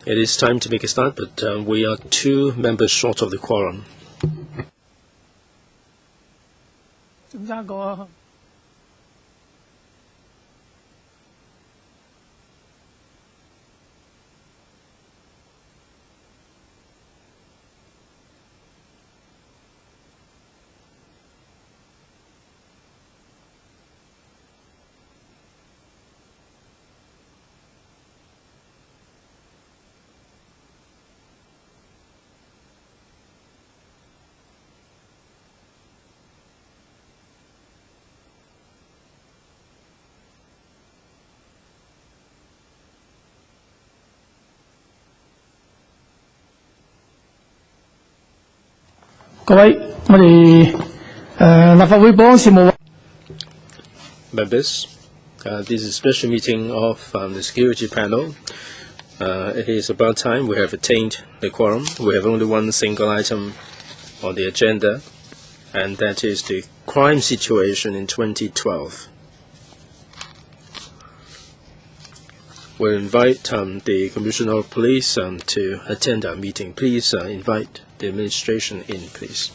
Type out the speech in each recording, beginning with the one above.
It is time to make a start, but we are 2 members short of the quorum. Members, this is a special meeting of the security panel. It is about time we have attained the quorum. We have only one single item on the agenda, and that is the crime situation in 2012. We'll invite the Commissioner of Police to attend our meeting. Please invite the administration in, please.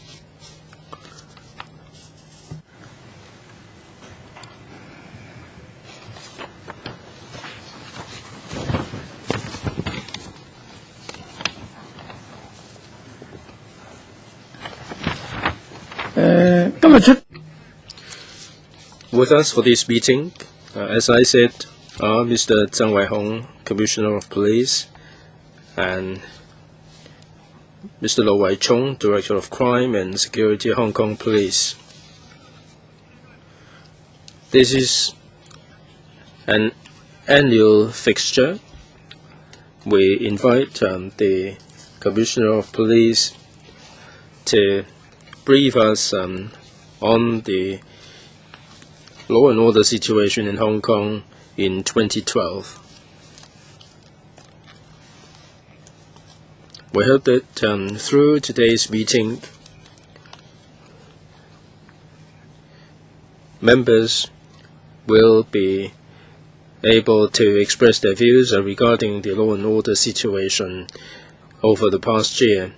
With us for this meeting, as I said, are Mr. Zhang Weihong, Commissioner of Police, and Mr. Lo Wai-chung, Director of Crime and Security, Hong Kong Police. This is an annual fixture. We invite the Commissioner of Police to brief us on the law and order situation in Hong Kong in 2012. We hope that through today's meeting, members will be able to express their views regarding the law and order situation over the past year.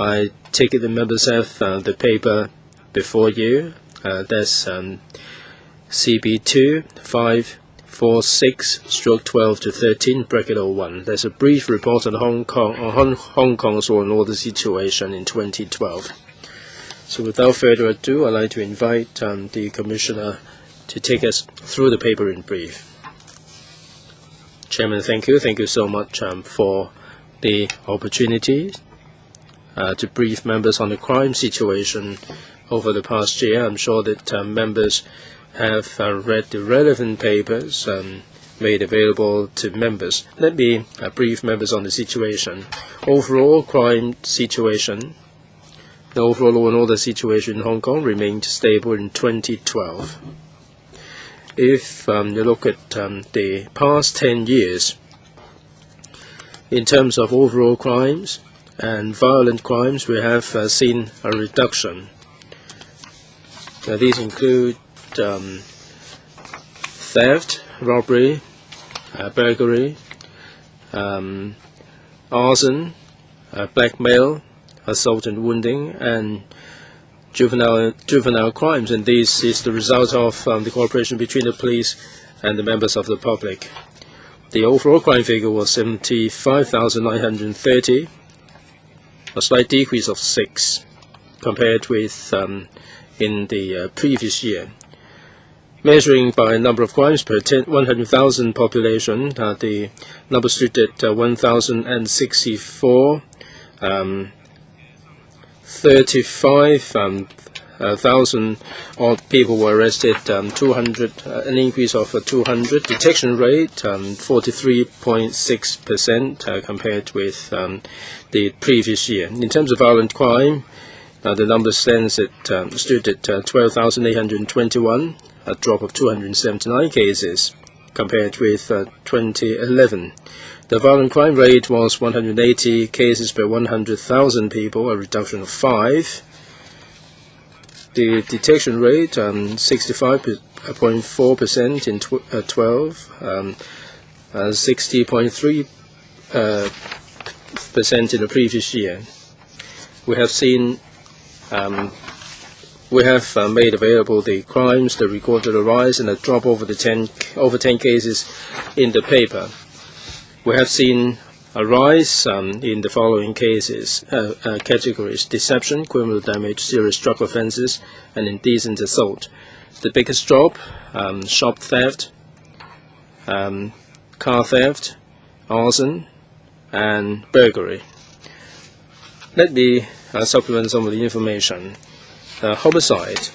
I take it the members have the paper before you. That's CB2 546/12-13 bracket 01. There's a brief report on Hong Kong's law and order situation in 2012. So without further ado, I'd like to invite the Commissioner to take us through the paper in brief. Chairman, thank you. Thank you so much for the opportunity to brief members on the crime situation over the past year. I'm sure that members have read the relevant papers made available to members. Let me brief members on the situation. Overall crime situation, the overall law and order situation in Hong Kong remained stable in 2012. If you look at the past 10 years, in terms of overall crimes and violent crimes, we have seen a reduction. These include theft, robbery, burglary, arson, blackmail, assault and wounding, and juvenile crimes. And this is the result of the cooperation between the police and the members of the public. The overall crime figure was 75,930, a slight decrease of 6 compared with in the previous year. Measuring by number of crimes per 100,000 population, the number stood at 1,064. 35,000 odd people were arrested, 200, an increase of 200. Detection rate 43.6% compared with the previous year. In terms of violent crime, the number stands at stood at 12,821, a drop of 279 cases compared with 2011. The violent crime rate was 180 cases per 100,000 people, a reduction of 5. The detection rate 65.4% in 12, 60.3 12% in the previous year. We have seen, we have made available the crimes that recorded a rise and a drop over 10 cases in the paper. We have seen a rise in the following cases, categories: deception, criminal damage, serious drug offences, and indecent assault. The biggest drop, shop theft, car theft, arson, and burglary. Let me supplement some of the information. Homicide,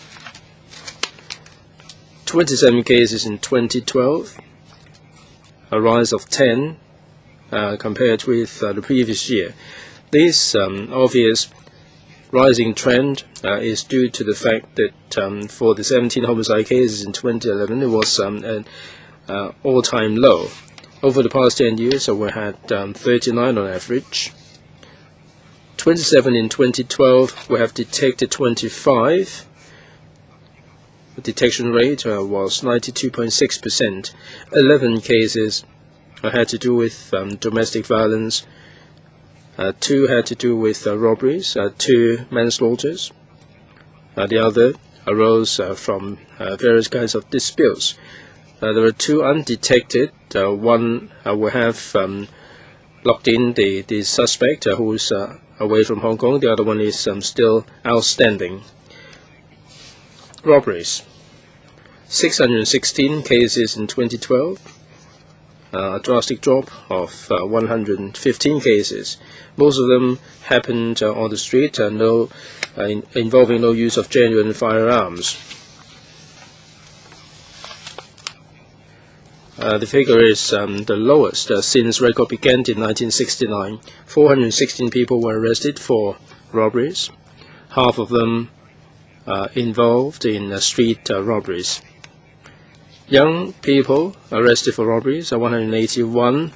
27 cases in 2012, a rise of 10 compared with the previous year. This obvious rising trend is due to the fact that for the 17 homicide cases in 2011, it was an all-time low. Over the past 10 years, we had 39 on average. 27 in 2012, we have detected 25. The detection rate was 92.6%. 11 cases had to do with domestic violence. 2 had to do with robberies, 2 manslaughters. The other arose from various kinds of disputes. There were 2 undetected. One we have locked in the suspect who is away from Hong Kong. The other one is still outstanding. Robberies, 616 cases in 2012, a drastic drop of 115 cases. Most of them happened on the street, involving no use of genuine firearms. The figure is the lowest since record began in 1969. 416 people were arrested for robberies, half of them involved in street robberies. Young people arrested for robberies are 181,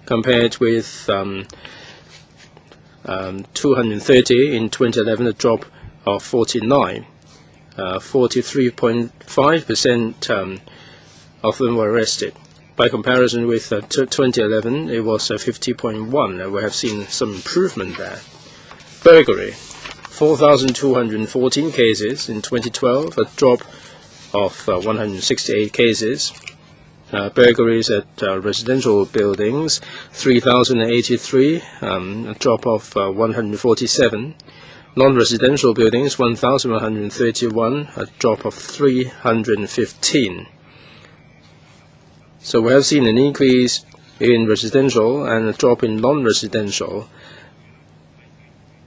compared with 230 in 2011, a drop of 49. 43.5% of them were arrested. By comparison with 2011, it was 50.1. We have seen some improvement there. Burglary, 4,214 cases in 2012, a drop of 168 cases. Burglaries at residential buildings, 3,083, a drop of 147. Non-residential buildings, 1,131, a drop of 315. So we have seen an increase in residential and a drop in non-residential.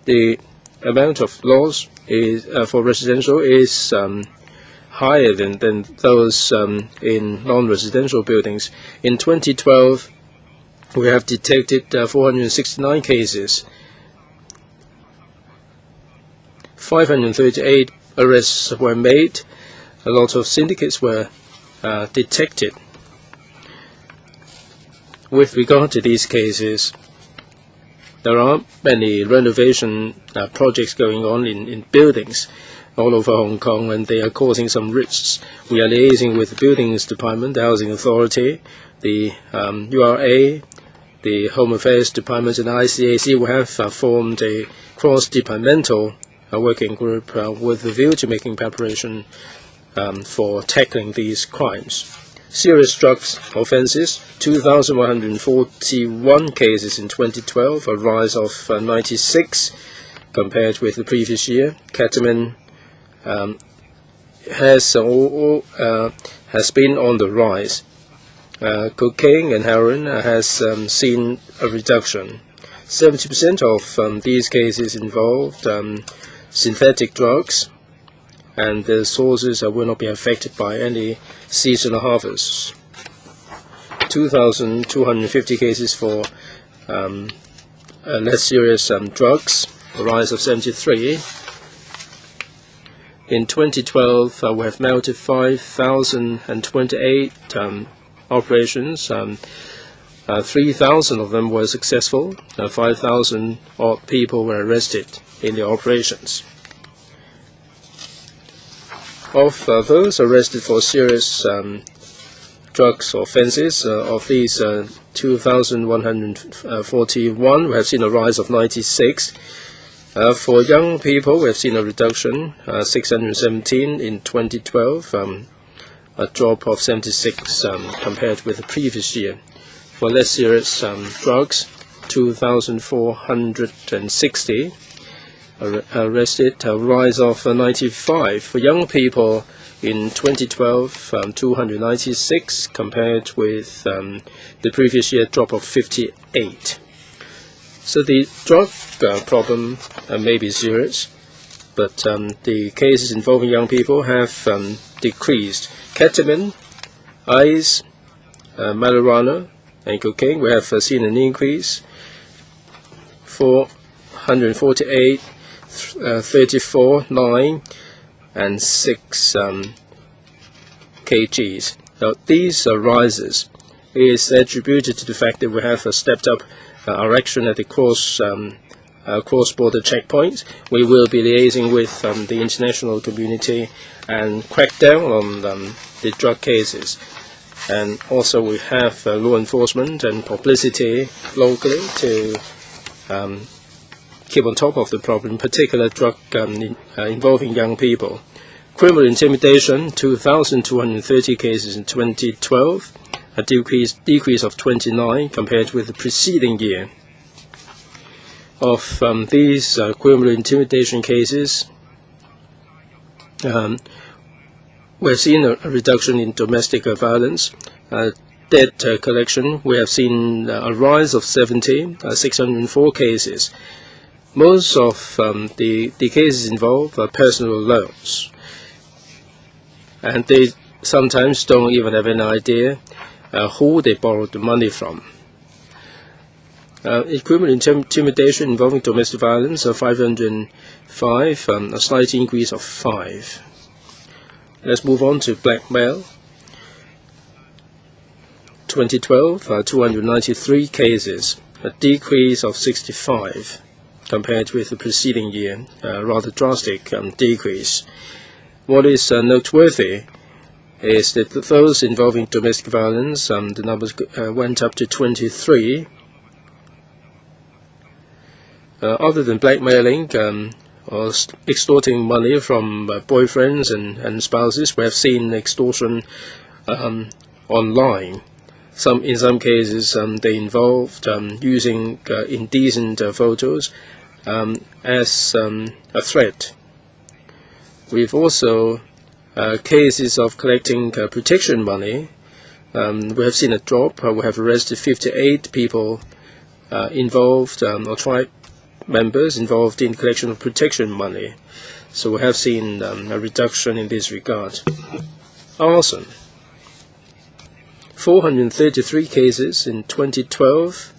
The amount of loss is, for residential is higher than those in non-residential buildings. In 2012, we have detected 469 cases. 538 arrests were made. A lot of syndicates were detected. With regard to these cases, there are many renovation projects going on in buildings all over Hong Kong, and they are causing some risks. We are liaising with the Buildings Department, the Housing Authority, the URA, the Home Affairs Department, and ICAC. We have formed a cross-departmental working group with a view to making preparation for tackling these crimes. Serious drugs offences, 2,141 cases in 2012, a rise of 96 compared with the previous year. Ketamine has been on the rise. Cocaine and heroin has seen a reduction. 70% of these cases involved synthetic drugs, and the sources will not be affected by any seasonal harvests. 2,250 cases for less serious drugs, a rise of 73. In 2012, we have mounted 5,028 operations. 3,000 of them were successful. 5,000 odd people were arrested in the operations. Of those arrested for serious drugs offences, of these 2,141. We have seen a rise of 96. For young people, we have seen a reduction, 617 in 2012, a drop of 76 compared with the previous year. For less serious drugs, 2,460 arrested, a rise of 95. For young people in 2012, 296 compared with the previous year, drop of 58. So the drug problem may be serious, but the cases involving young people have decreased. Ketamine, ice, marijuana, and cocaine, we have seen an increase. 448, 34, 9, and 6 kgs. Now, these rises is attributed to the fact that we have stepped up our action at the cross-border checkpoints. We will be liaising with the international community and crack down on the drug cases. And also we have law enforcement and publicity locally to keep on top of the problem, particular drug involving young people. Criminal intimidation, 2,230 cases in 2012, a decrease of 29 compared with the preceding year. Of these criminal intimidation cases, we've seen a reduction in domestic violence. Debt collection, we have seen a rise of 70, 604 cases. Most of the cases involve personal loans, and they sometimes don't even have an idea who they borrowed the money from. Criminal intimidation involving domestic violence, 505, a slight increase of 5. Let's move on to blackmail. 2012, 293 cases, a decrease of 65 compared with the preceding year, a rather drastic decrease. What is noteworthy is that those involving domestic violence, the numbers went up to 23. Other than blackmailing or extorting money from boyfriends and spouses, we have seen extortion online. In some cases, they involved using indecent photos as a threat. We've also cases of collecting protection money. We have seen a drop. We have arrested 58 people involved, or tribe members involved in collection of protection money. So we have seen a reduction in this regard. Arson. 433 cases in 2012,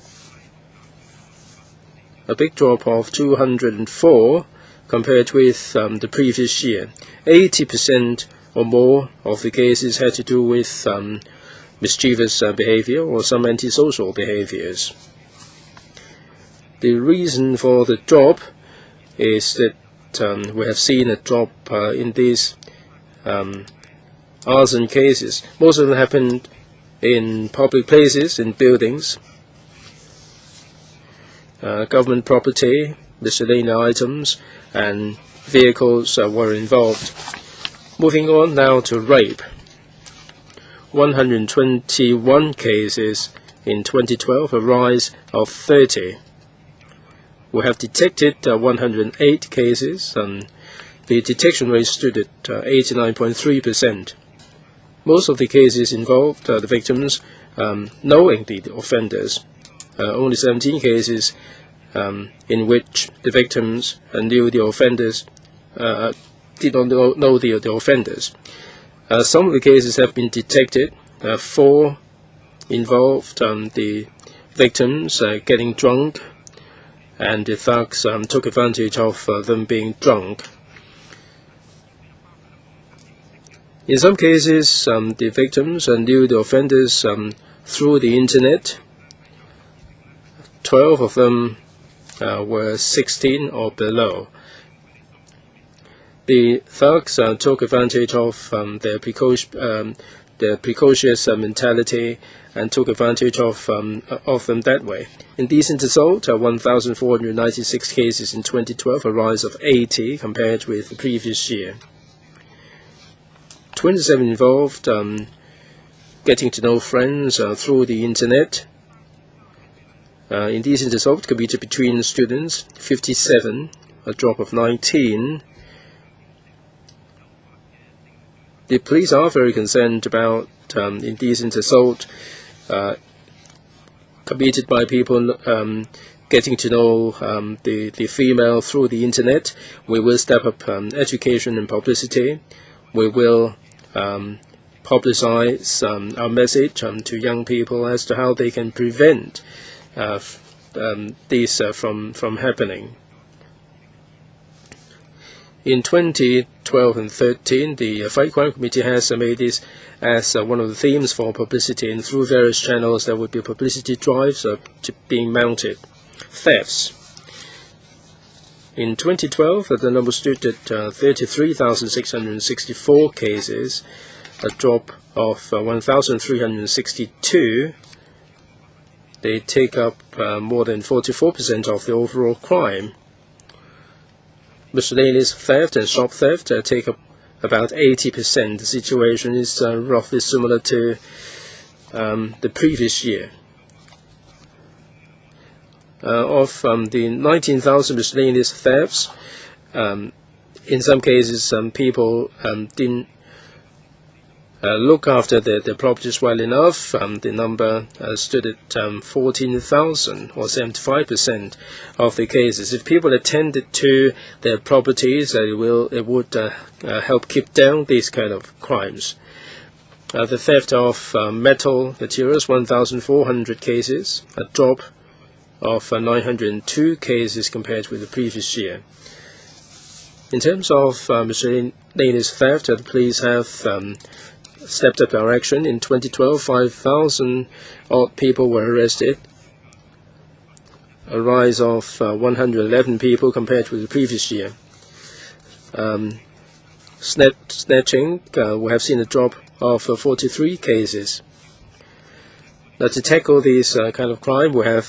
a big drop of 204 compared with the previous year. 80% or more of the cases had to do with mischievous behavior or some antisocial behaviors. The reason for the drop is that we have seen a drop in these arson cases. Most of them happened in public places, in buildings, government property, miscellaneous items, and vehicles were involved. Moving on now to rape. 121 cases in 2012, a rise of 30. We have detected 108 cases. The detection rate stood at 89.3%. Most of the cases involved the victims knowing the offenders. Only 17 cases in which the victims knew the offenders, did not know the offenders. Some of the cases have been detected. 4 involved the victims getting drunk, and the thugs took advantage of them being drunk. In some cases, the victims knew the offenders through the internet. 12 of them were 16 or below. The thugs took advantage of their their precocious mentality and took advantage of them that way. Indecent assault, 1,496 cases in 2012, a rise of 80 compared with the previous year. 27 involved getting to know friends through the internet. Indecent assault committed between students, 57, a drop of 19. The police are very concerned about indecent assault committed by people getting to know the female through the internet. We will step up education and publicity. We will publicize our message to young people as to how they can prevent these from happening. In 2012 and 13, the Fight Crime Committee has made this as one of the themes for publicity, and through various channels there would be publicity drives being mounted. Thefts. In 2012, the number stood at 33,664 cases, a drop of 1,362. They take up more than 44% of the overall crime. Miscellaneous theft and shop theft take up about 80%. The situation is roughly similar to the previous year. Of the 19,000 miscellaneous thefts, in some cases people didn't look after their properties well enough. The number stood at 14,000, or 75% of the cases. If people attended to their properties, it would help keep down these kind of crimes. The theft of metal materials, 1,400 cases, a drop of 902 cases compared with the previous year. In terms of miscellaneous theft, the police have stepped up our action. In 2012, 5,000 odd people were arrested, a rise of 111 people compared with the previous year. Snatching, we have seen a drop of 43 cases. Now, to tackle this kind of crime, we have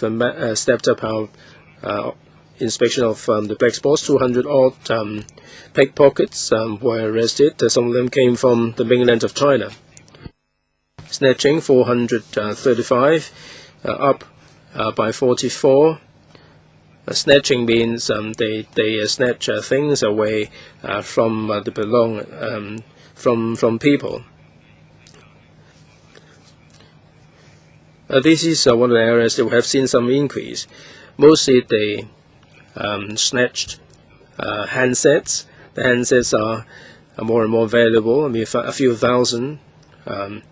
stepped up our inspection of the black spots. 200 odd pickpockets were arrested. Some of them came from the mainland of China. Snatching, 435, up by 44. Snatching means they snatch things away from from people. This is one of the areas that we have seen some increase. Mostly they snatched handsets. The handsets are more and more valuable. I mean, a few thousand per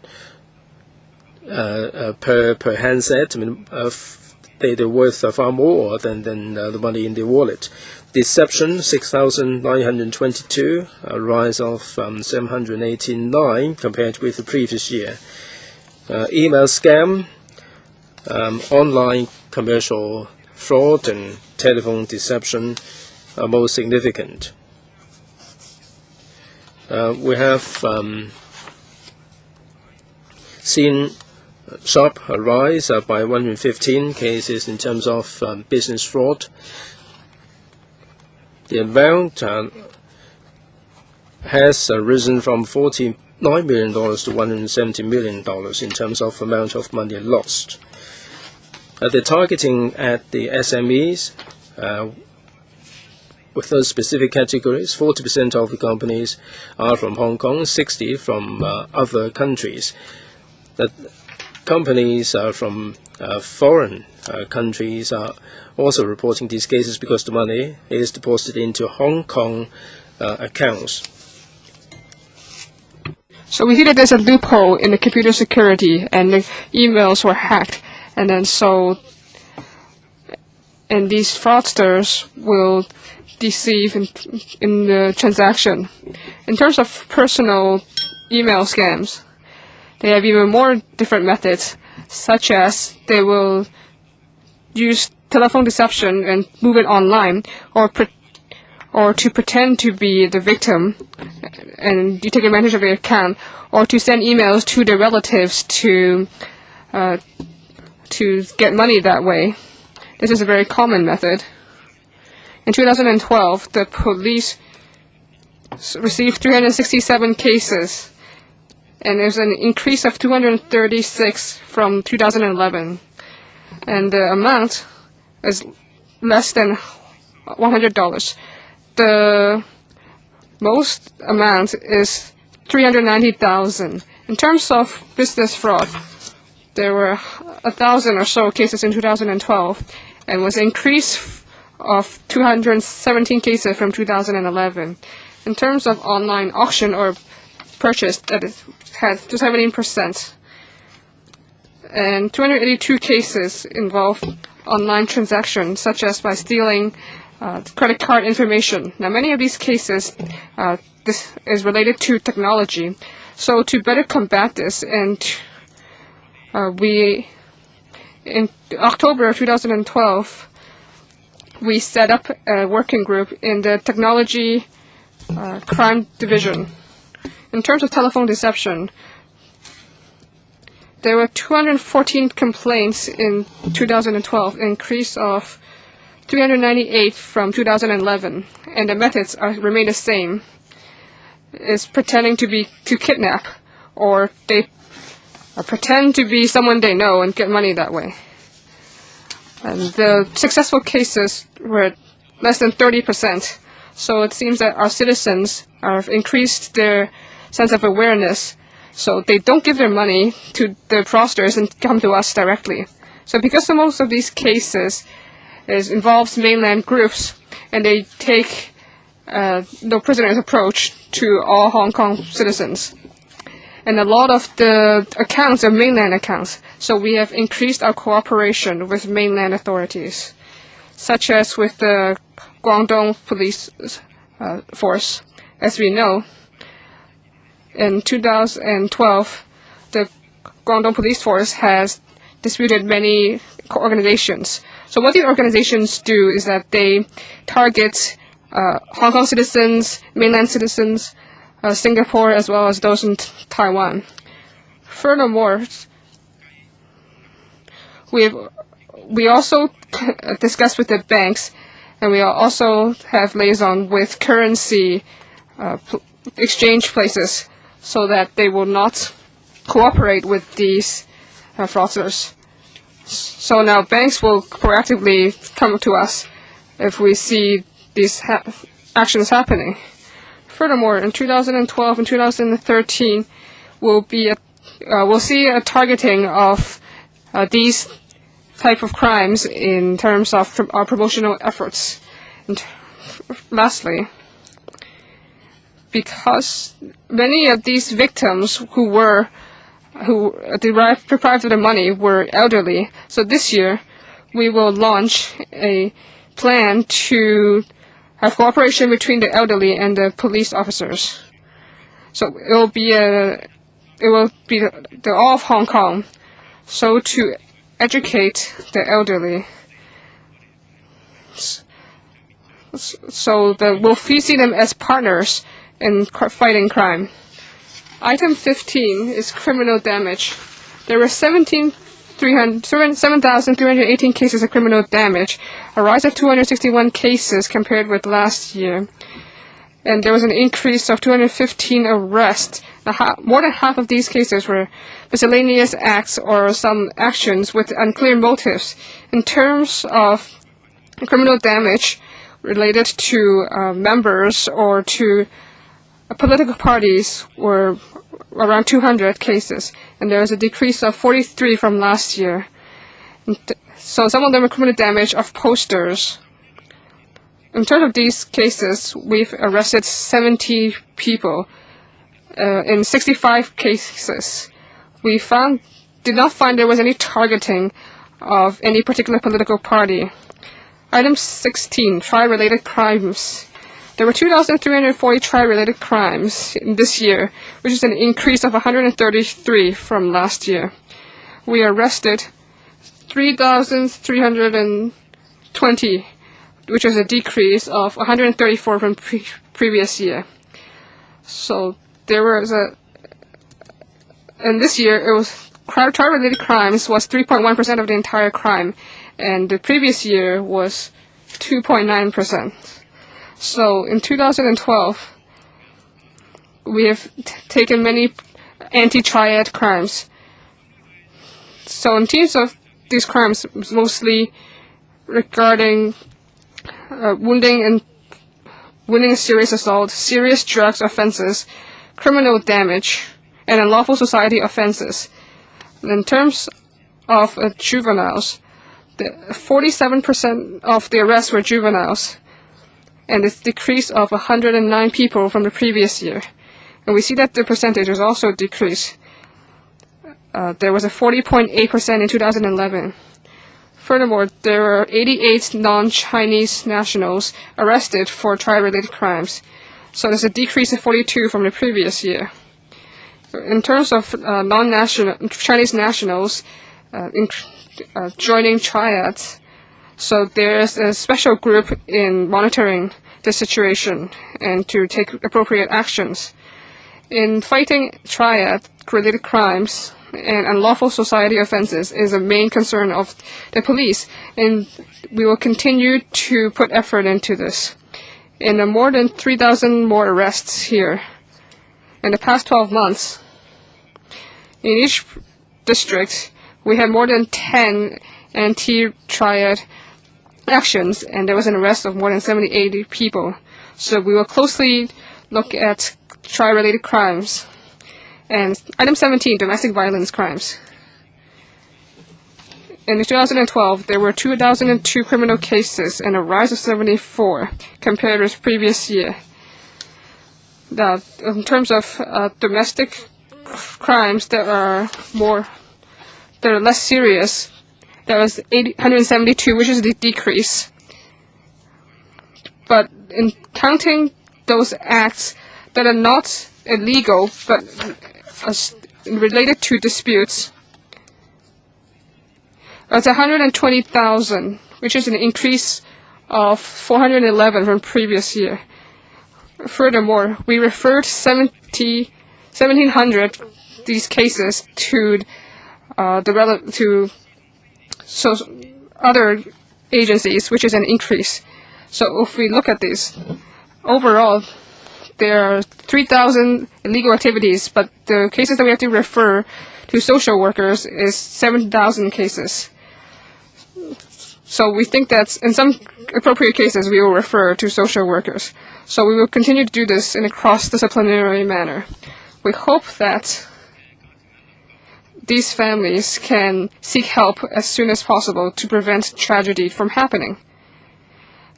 handset. I mean, they're worth far more than the money in the wallet. Deception, 6,922, a rise of 789 compared with the previous year. Email scam, online commercial fraud and telephone deception are most significant. We have seen sharp rise by 115 cases in terms of business fraud. The amount has risen from $49 million to $170 million in terms of amount of money lost. The targeting at the SMEs with those specific categories, 40% of the companies are from Hong Kong, 60% from other countries. The companies from foreign countries are also reporting these cases because the money is deposited into Hong Kong accounts. So we see that there's a loophole in the computer security, and the emails were hacked, and these fraudsters will deceive in the transaction. In terms of personal email scams, they have even more different methods, such as they will use telephone deception and move it online, or or to pretend to be the victim and you take advantage of your account, or to send emails to their relatives to get money that way. This is a very common method. In 2012, the police received 367 cases, and there's an increase of 236 from 2011. And the amount is less than $100. The most amount is $390,000. In terms of business fraud, there were 1,000 or so cases in 2012, and was an increase of 217 cases from 2011. In terms of online auction or purchase, that had 17%. And 282 cases involved online transactions, such as by stealing credit card information. Now, many of these cases, this is related to technology. So to better combat this, and in October of 2012, we set up a working group in the Technology Crime Division. In terms of telephone deception, there were 214 complaints in 2012, an increase of 398 from 2011, and the methods remain the same. It's pretending to kidnap, or they pretend to be someone they know and get money that way. And the successful cases were less than 30%. So it seems that our citizens have increased their sense of awareness. So they don't give their money to the fraudsters and come to us directly. So because most of these cases involves mainland groups, and they take no prisoners approach to all Hong Kong citizens. And a lot of the accounts are mainland accounts. So we have increased our cooperation with mainland authorities, such as with the Guangdong Police Force. As we know, in 2012, the Guangdong Police Force has disputed many organizations. So what these organizations do is that they target Hong Kong citizens, mainland citizens, Singapore, as well as those in Taiwan. Furthermore, we also discuss with the banks, and we also have liaison with currency exchange places, so that they will not cooperate with these fraudsters. So now banks will proactively come to us if we see these actions happening. Furthermore, in 2012 and 2013, we'll see a targeting of these type of crimes in terms of our promotional efforts. And lastly, because many of these victims who deprived of their money were elderly, so this year we will launch a plan to have cooperation between the elderly and the police officers. So it will be the all of Hong Kong. So to educate the elderly, so that we'll see them as partners in fighting crime. Item 15 is criminal damage. There were 7,318 cases of criminal damage, a rise of 261 cases compared with last year. And there was an increase of 215 arrests. Now, more than half of these cases were miscellaneous acts or some actions with unclear motives. In terms of criminal damage related to members or to political parties, were around 200 cases, and there was a decrease of 43 from last year. So some of them are criminal damage of posters. In terms of these cases, we've arrested 70 people in 65 cases. We did not find there was any targeting of any particular political party. Item 16, trial-related crimes. There were 2,340 trial-related crimes this year, which is an increase of 133 from last year. We arrested 3,320 which was a decrease of 134 from previous year. So there was and this year it was child-related crimes was 3.1% of the entire crime, and the previous year was 2.9%. So in 2012, we have taken many anti-triad crimes. So in terms of these crimes, mostly regarding wounding and serious assault, serious drugs offenses, criminal damage, and unlawful society offenses. In terms of juveniles, 47% of the arrests were juveniles, and it's a decrease of 109 people from the previous year. And we see that the percentage has also decreased. There was a 40.8% in 2011. Furthermore, there were 88 non-Chinese nationals arrested for triad-related crimes. So there's a decrease of 42 from the previous year. In terms of non-national Chinese nationals joining triads, so there's a special group in monitoring the situation and to take appropriate actions. In fighting triad-related crimes and unlawful society offenses is a main concern of the police, and we will continue to put effort into this. In more than 3,000 more arrests here in the past 12 months, in each district, we had more than 10 anti-triad actions, and there was an arrest of more than 78 people. So we will closely look at triad-related crimes. And item 17, domestic violence crimes. In 2012, there were 2,002 criminal cases and a rise of 74 compared with previous year. Now, in terms of domestic crimes that are less serious, that was 172, which is a decrease. But in counting those acts that are not illegal but related to disputes, it's 120,000, which is an increase of 411 from previous year. Furthermore, we referred 1,700 these cases to other agencies, which is an increase. So if we look at this, overall, there are 3,000 illegal activities, but the cases that we have to refer to social workers is 7,000 cases. So we think that in some appropriate cases we will refer to social workers. So we will continue to do this in a cross-disciplinary manner. We hope that these families can seek help as soon as possible to prevent tragedy from happening.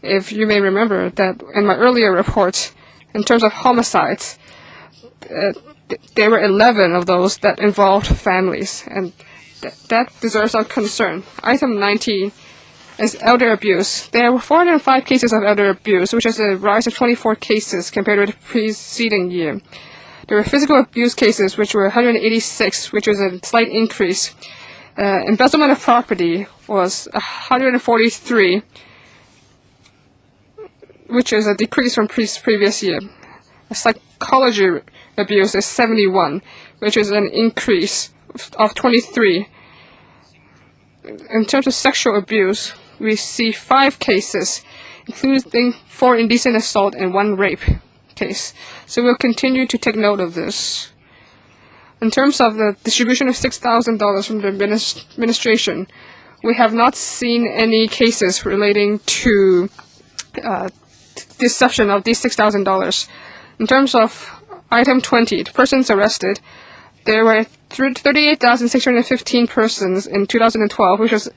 If you may remember that in my earlier report, in terms of homicides, there were 11 of those that involved families, and that deserves our concern. Item 19 is elder abuse. There were 405 cases of elder abuse, which is a rise of 24 cases compared with the preceding year. There were physical abuse cases, which were 186, which was a slight increase. Embezzlement of property was 143, which is a decrease from previous year. Psychology abuse is 71, which is an increase of 23. In terms of sexual abuse, we see 5 cases, including 4 indecent assault and 1 rape case. So we'll continue to take note of this. In terms of the distribution of $6,000 from the administration, we have not seen any cases relating to deception of these $6,000. In terms of item 20, the persons arrested, there were 38,615 persons in 2012, which was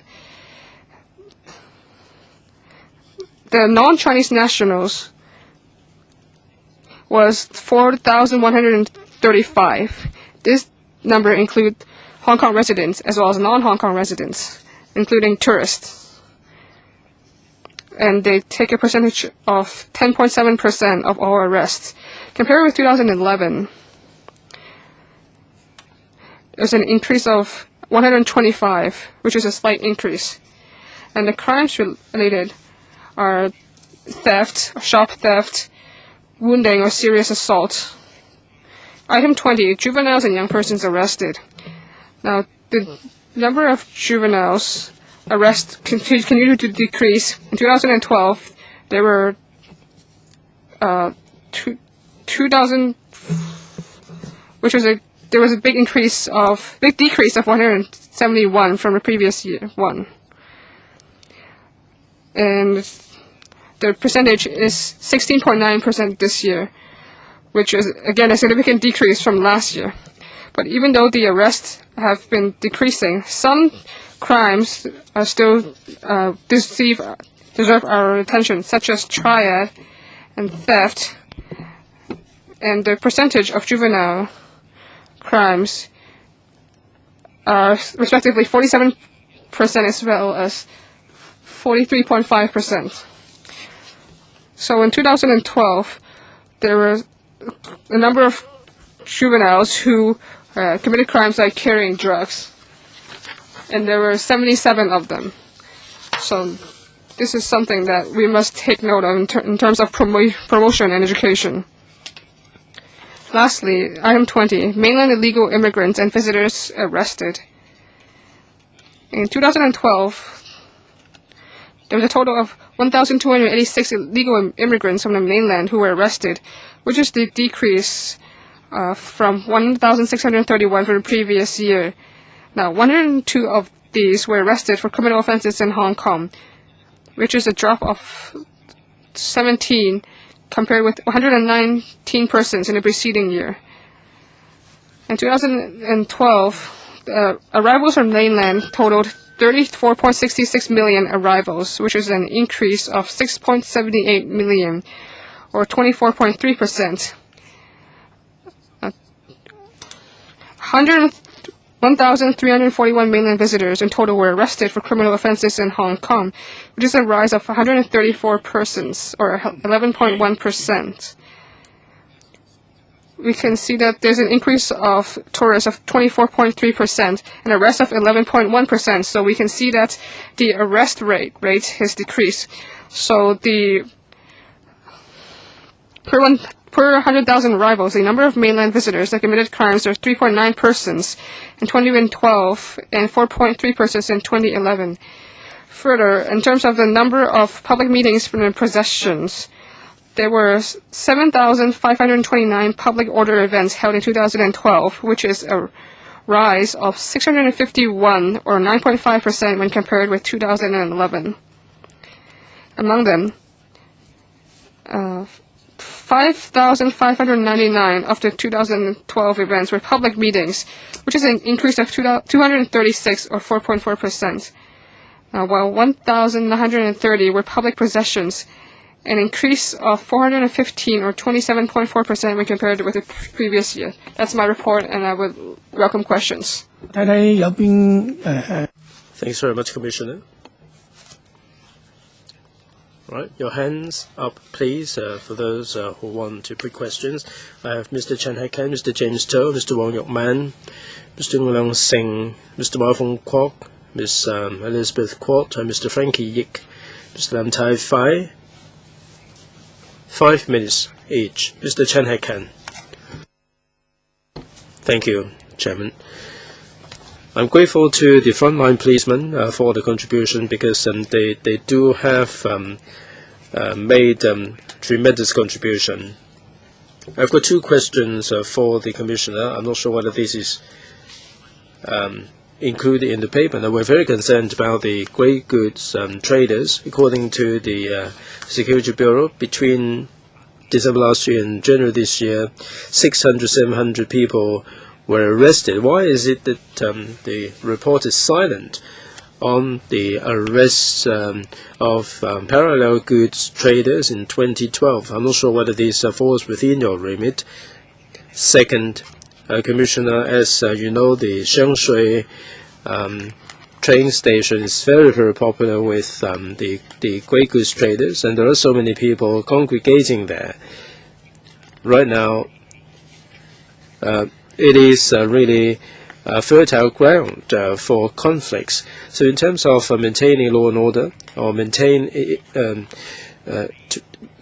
the non-Chinese nationals was 4,135. This number includes Hong Kong residents as well as non-Hong Kong residents, including tourists. And they take a percentage of 10.7% of all arrests. Compared with 2011, there's an increase of 125, which is a slight increase. And the crimes related are theft, shop theft, wounding, or serious assault. Item 20, juveniles and young persons arrested. Now, the number of juveniles arrested continued to decrease. In 2012, there were 2,000, there was a big decrease of 171 from the previous year one, and the percentage is 16.9% this year, which is again a significant decrease from last year. But even though the arrests have been decreasing, some crimes are still deserve our attention, such as triad and theft, and the percentage of juvenile crimes are respectively 47% as well as 43.5%. So in 2012, there were a number of juveniles who committed crimes like carrying drugs, and there were 77 of them. So this is something that we must take note of in terms of promotion and education. Lastly, item 20, mainland illegal immigrants and visitors arrested. In 2012, there was a total of 1,286 illegal immigrants from the mainland who were arrested, which is the decrease from 1,631 for the previous year. Now, 102 of these were arrested for criminal offenses in Hong Kong, which is a drop of 17 compared with 119 persons in the preceding year. In 2012, arrivals from mainland totaled 34.66 million arrivals, which is an increase of 6.78 million, or 24.3%. 1,341 mainland visitors in total were arrested for criminal offenses in Hong Kong, which is a rise of 134 persons, or 11.1%. We can see that there's an increase of tourists of 24.3% and arrest of 11.1%. So we can see that the arrest rate has decreased. So the per 100,000 arrivals, the number of mainland visitors that committed crimes are 3.9 persons in 2012 and 4.3 persons in 2011. Further, in terms of the number of public meetings and possessions, there were 7,529 public order events held in 2012, which is a rise of 651, or 9.5% when compared with 2011. Among them, 5,599 of the 2012 events were public meetings, which is an increase of 236, or 4.4%, while 1,930 were public possessions, an increase of 415, or 27.4% when compared with the previous year. That's my report, and I would welcome questions. Thanks very much, Commissioner. Right, your hands up, please, for those who want to put questions. I have Mr. Chen Hai-ken, Mr. James To, Mr. Wong Yok-man, Mr. Ng Leong Sing, Mr. Mao Fung Kwok, Ms. Elizabeth Kwok, and Mr. Frankie Yik, Mr. Lam Tai Fai. 5 minutes each. Mr. Chen Hai-ken. Thank you, Chairman. I'm grateful to the frontline policemen for the contribution, because they do have made tremendous contribution. I've got 2 questions for the Commissioner. I'm not sure whether this is included in the paper. Now, we're very concerned about the grey goods traders. According to the Security Bureau, between December last year and January this year, 600, 700 people were arrested. Why is it that the report is silent on the arrests of parallel goods traders in 2012? I'm not sure whether this falls within your remit. Second, Commissioner, as you know, the Shengshui train station is very, very popular with the grey goods traders, and there are so many people congregating there. Right now, it is really fertile ground for conflicts. So in terms of maintaining law and order, or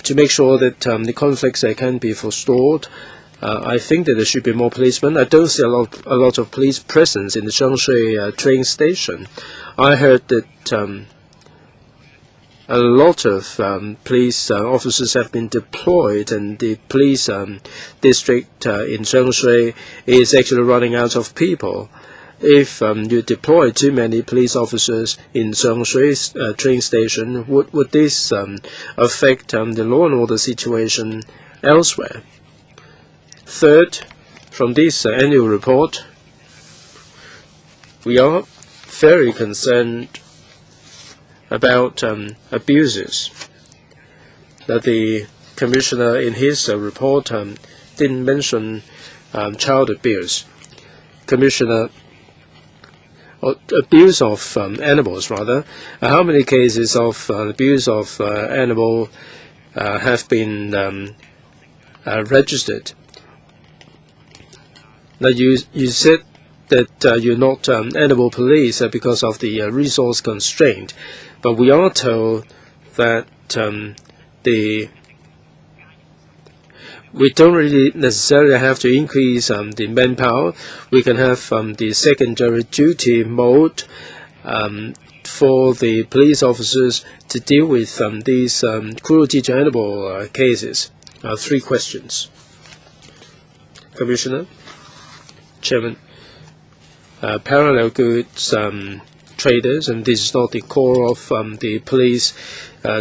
to make sure that the conflicts can be forestalled, I think that there should be more policemen. I don't see a lot of police presence in the Zhengshui train station. I heard that a lot of police officers have been deployed, and the police district in Zhengshui is actually running out of people. If you deploy too many police officers in Zhengshui's train station, would this affect the law and order situation elsewhere? Third, from this annual report, we are very concerned about abuses. That the Commissioner in his report didn't mention child abuse. Commissioner, abuse of animals, rather. How many cases of abuse of animal have been registered? Now, you said that you're not animal police because of the resource constraint, but we are told that we don't really necessarily have to increase the manpower. We can have the secondary duty mode for the police officers to deal with these cruelty to animal cases. 3 questions. Commissioner, Chairman, parallel goods traders, and this is not the core of the police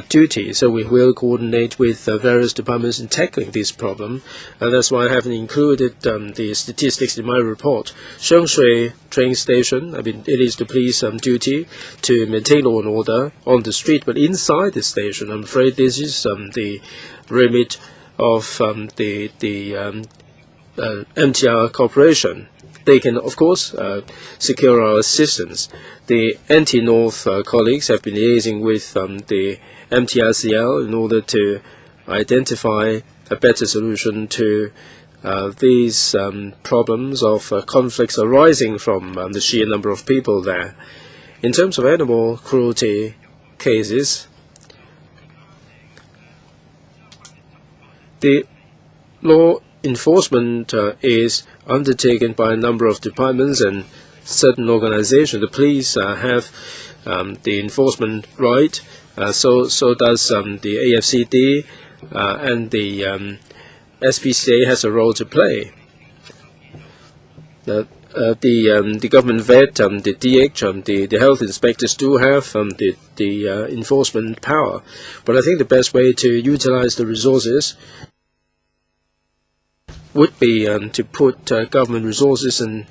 duty, so we will coordinate with various departments in tackling this problem, and that's why I haven't included the statistics in my report. Zhengshui train station, it is the police duty to maintain law and order on the street, but inside the station, I'm afraid this is the remit of the MTR Corporation. They can, of course, secure our assistance. The anti-North colleagues have been liaising with the MTRCL in order to identify a better solution to these problems of conflicts arising from the sheer number of people there. In terms of animal cruelty cases, the law enforcement is undertaken by a number of departments and certain organizations. The police have the enforcement right, so does the AFCD, and the SPCA has a role to play. The government vet, the DH, the health inspectors do have the enforcement power, but I think the best way to utilize the resources would be to put government resources and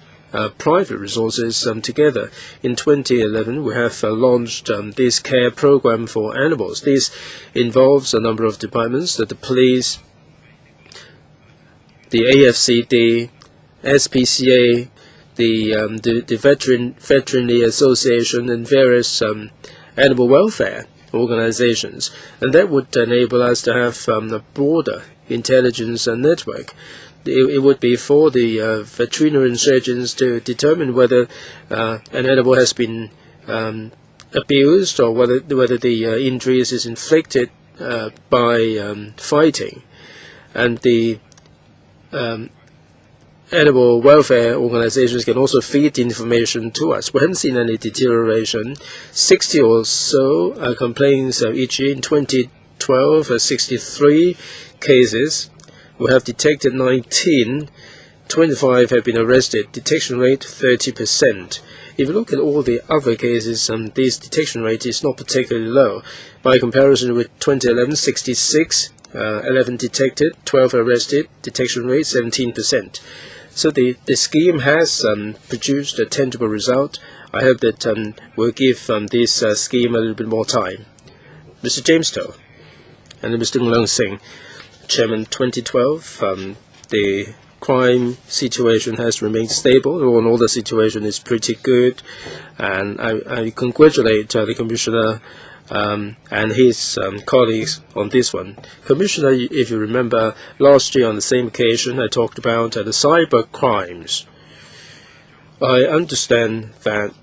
private resources together. In 2011, we have launched this care program for animals. This involves a number of departments, the police, the AFCD, SPCA, the Veterinary Association, and various animal welfare organizations. And that would enable us to have a broader intelligence network. It would be for the veterinarian surgeons to determine whether an animal has been abused, or whether the injuries is inflicted by fighting. And the animal welfare organizations can also feed information to us. We haven't seen any deterioration. 60 or so complaints each year. In 2012, 63 cases. We have detected 19, 25 have been arrested. Detection rate 30%. If you look at all the other cases, this detection rate is not particularly low. By comparison with 2011, 66, 11 detected, 12 arrested, detection rate 17%. So the scheme has produced a tangible result. I hope that we'll give this scheme a little bit more time. Mr. James Toh and Mr. Ng Sing. Chairman, 2012, the crime situation has remained stable. The law and order situation is pretty good, and I congratulate the Commissioner and his colleagues on this one. Commissioner, if you remember, last year on the same occasion I talked about the cyber crimes. I understand that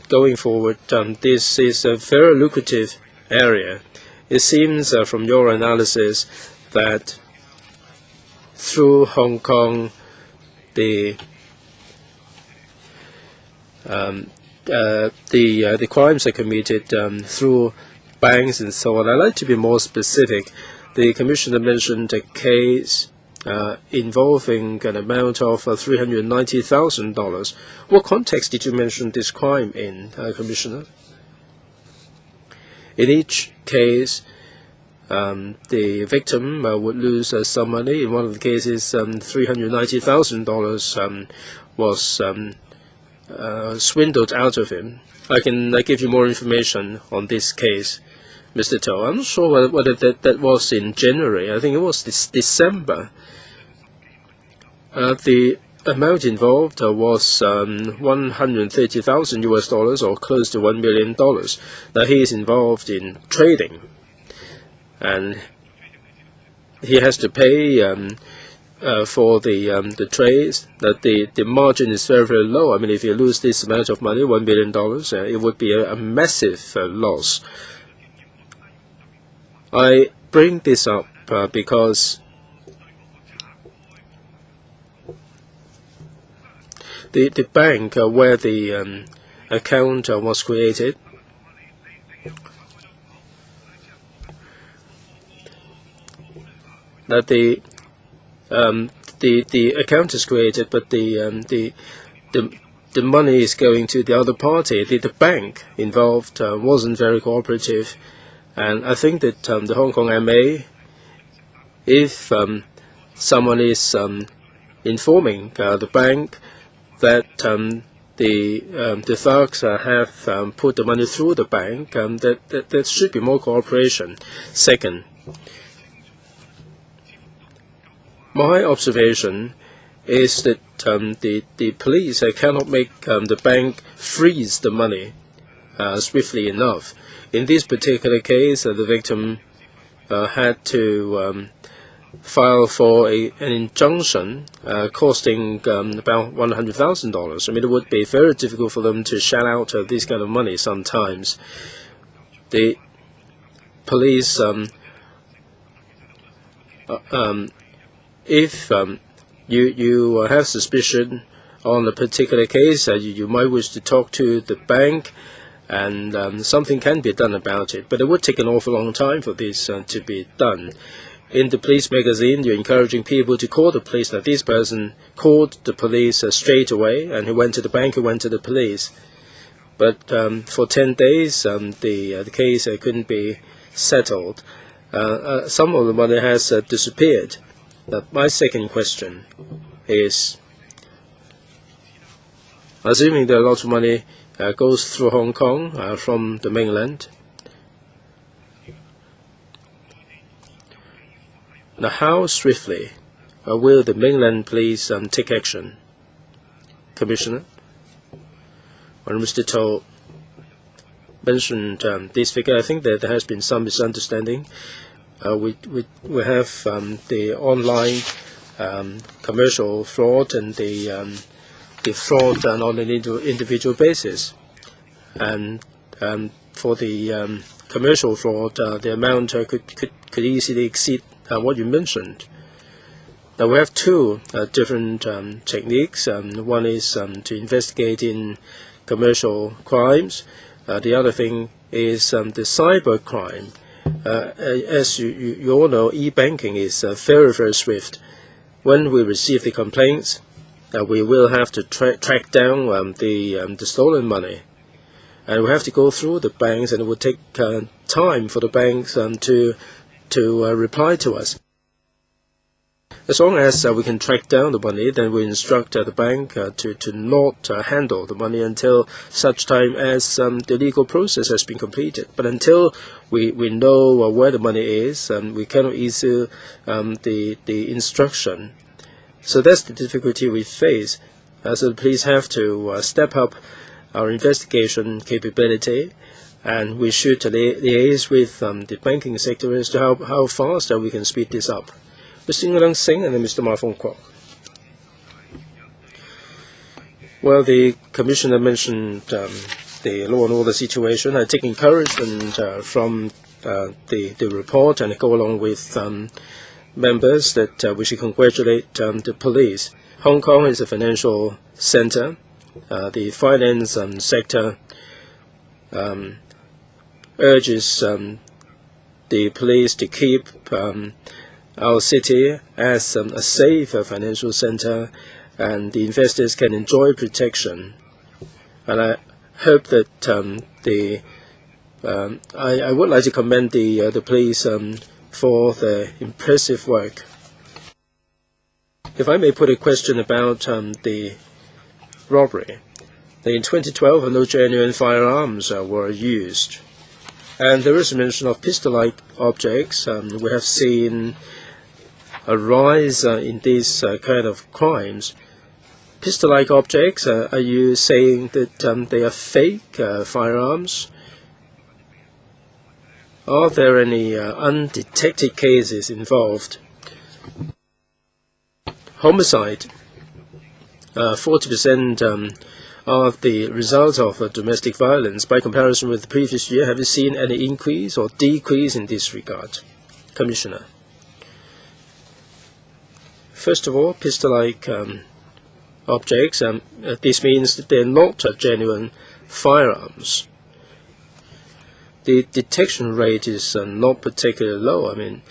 going forward, this is a very lucrative area. It seems from your analysis that through Hong Kong, the crimes are committed through banks and so on. I'd like to be more specific. The Commissioner mentioned a case involving an amount of $390,000. What context did you mention this crime in, Commissioner? In each case, the victim would lose some money. In one of the cases, $390,000 was swindled out of him. I can give you more information on this case, Mr. Toh. I'm not sure whether that was in January. I think it was this December. The amount involved was $130,000 or close to $1 million. Now he is involved in trading, and he has to pay for the trades. That the margin is very, very low. I mean, if you lose this amount of money, $1 million, it would be a massive loss. I bring this up because the bank where the account was created, that the account is created, but the money is going to the other party. The bank involved wasn't very cooperative, and I think that the Hong Kong MA, if someone is informing the bank that the thugs have put the money through the bank, that should be more cooperation. Second, my observation is that the police cannot make the bank freeze the money swiftly enough. In this particular case, the victim had to file for an injunction costing about $100,000. I mean, it would be very difficult for them to shell out this kind of money sometimes. The police, if you have suspicion on a particular case, you might wish to talk to the bank, and something can be done about it. But it would take an awful long time for this to be done. In the police magazine, you're encouraging people to call the police. Now, this person called the police straight away, and he went to the bank, he went to the police. But for 10 days, the case couldn't be settled. Some of the money has disappeared. My second question is, assuming that a lot of money goes through Hong Kong from the mainland, now how swiftly will the mainland police take action? Commissioner? When Mr. Toh mentioned this figure, I think that there has been some misunderstanding. We have the online commercial fraud and the fraud done on an individual basis. And for the commercial fraud, the amount could easily exceed what you mentioned. Now, we have two different techniques. One is to investigate in commercial crimes. The other thing is the cyber crime. As you all know, e-banking is very, very swift. When we receive the complaints, we will have to track down the stolen money. And we have to go through the banks, and it will take time for the banks to reply to us. As long as we can track down the money, then we instruct the bank to not handle the money until such time as the legal process has been completed. But until we know where the money is, we cannot issue the instruction. So that's the difficulty we face. So the police have to step up our investigation capability, and we should liaise with the banking sector as to how fast we can speed this up. Mr. Nguyen Singh and then Mr. Ma Fong Kwok. Well, the Commissioner mentioned the law and order situation. I take encouragement from the report and go along with members that we should congratulate the police. Hong Kong is a financial center. The finance sector urges the police to keep our city as a safe financial center, and the investors can enjoy protection. And I hope that I would like to commend the police for their impressive work. If I may put a question about the robbery. In 2012, no genuine firearms were used. And there is a mention of pistol-like objects. We have seen a rise in these kind of crimes. Pistol-like objects, are you saying that they are fake firearms? Are there any undetected cases involved? Homicide. 40% are the result of domestic violence. By comparison with the previous year, have you seen any increase or decrease in this regard? Commissioner. First of all, pistol-like objects, this means that they're not genuine firearms. The detection rate is not particularly low. I mean,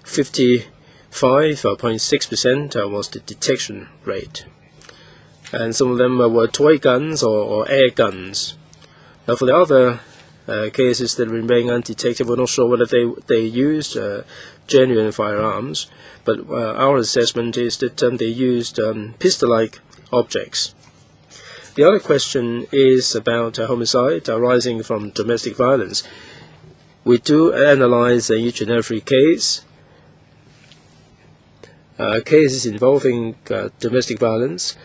55.6% was the detection rate. And some of them were toy guns or air guns. Now, for the other cases that remain undetected, we're not sure whether they used genuine firearms, but our assessment is that they used pistol-like objects. The other question is about homicide arising from domestic violence. We do analyze each and every case. Cases involving domestic violence.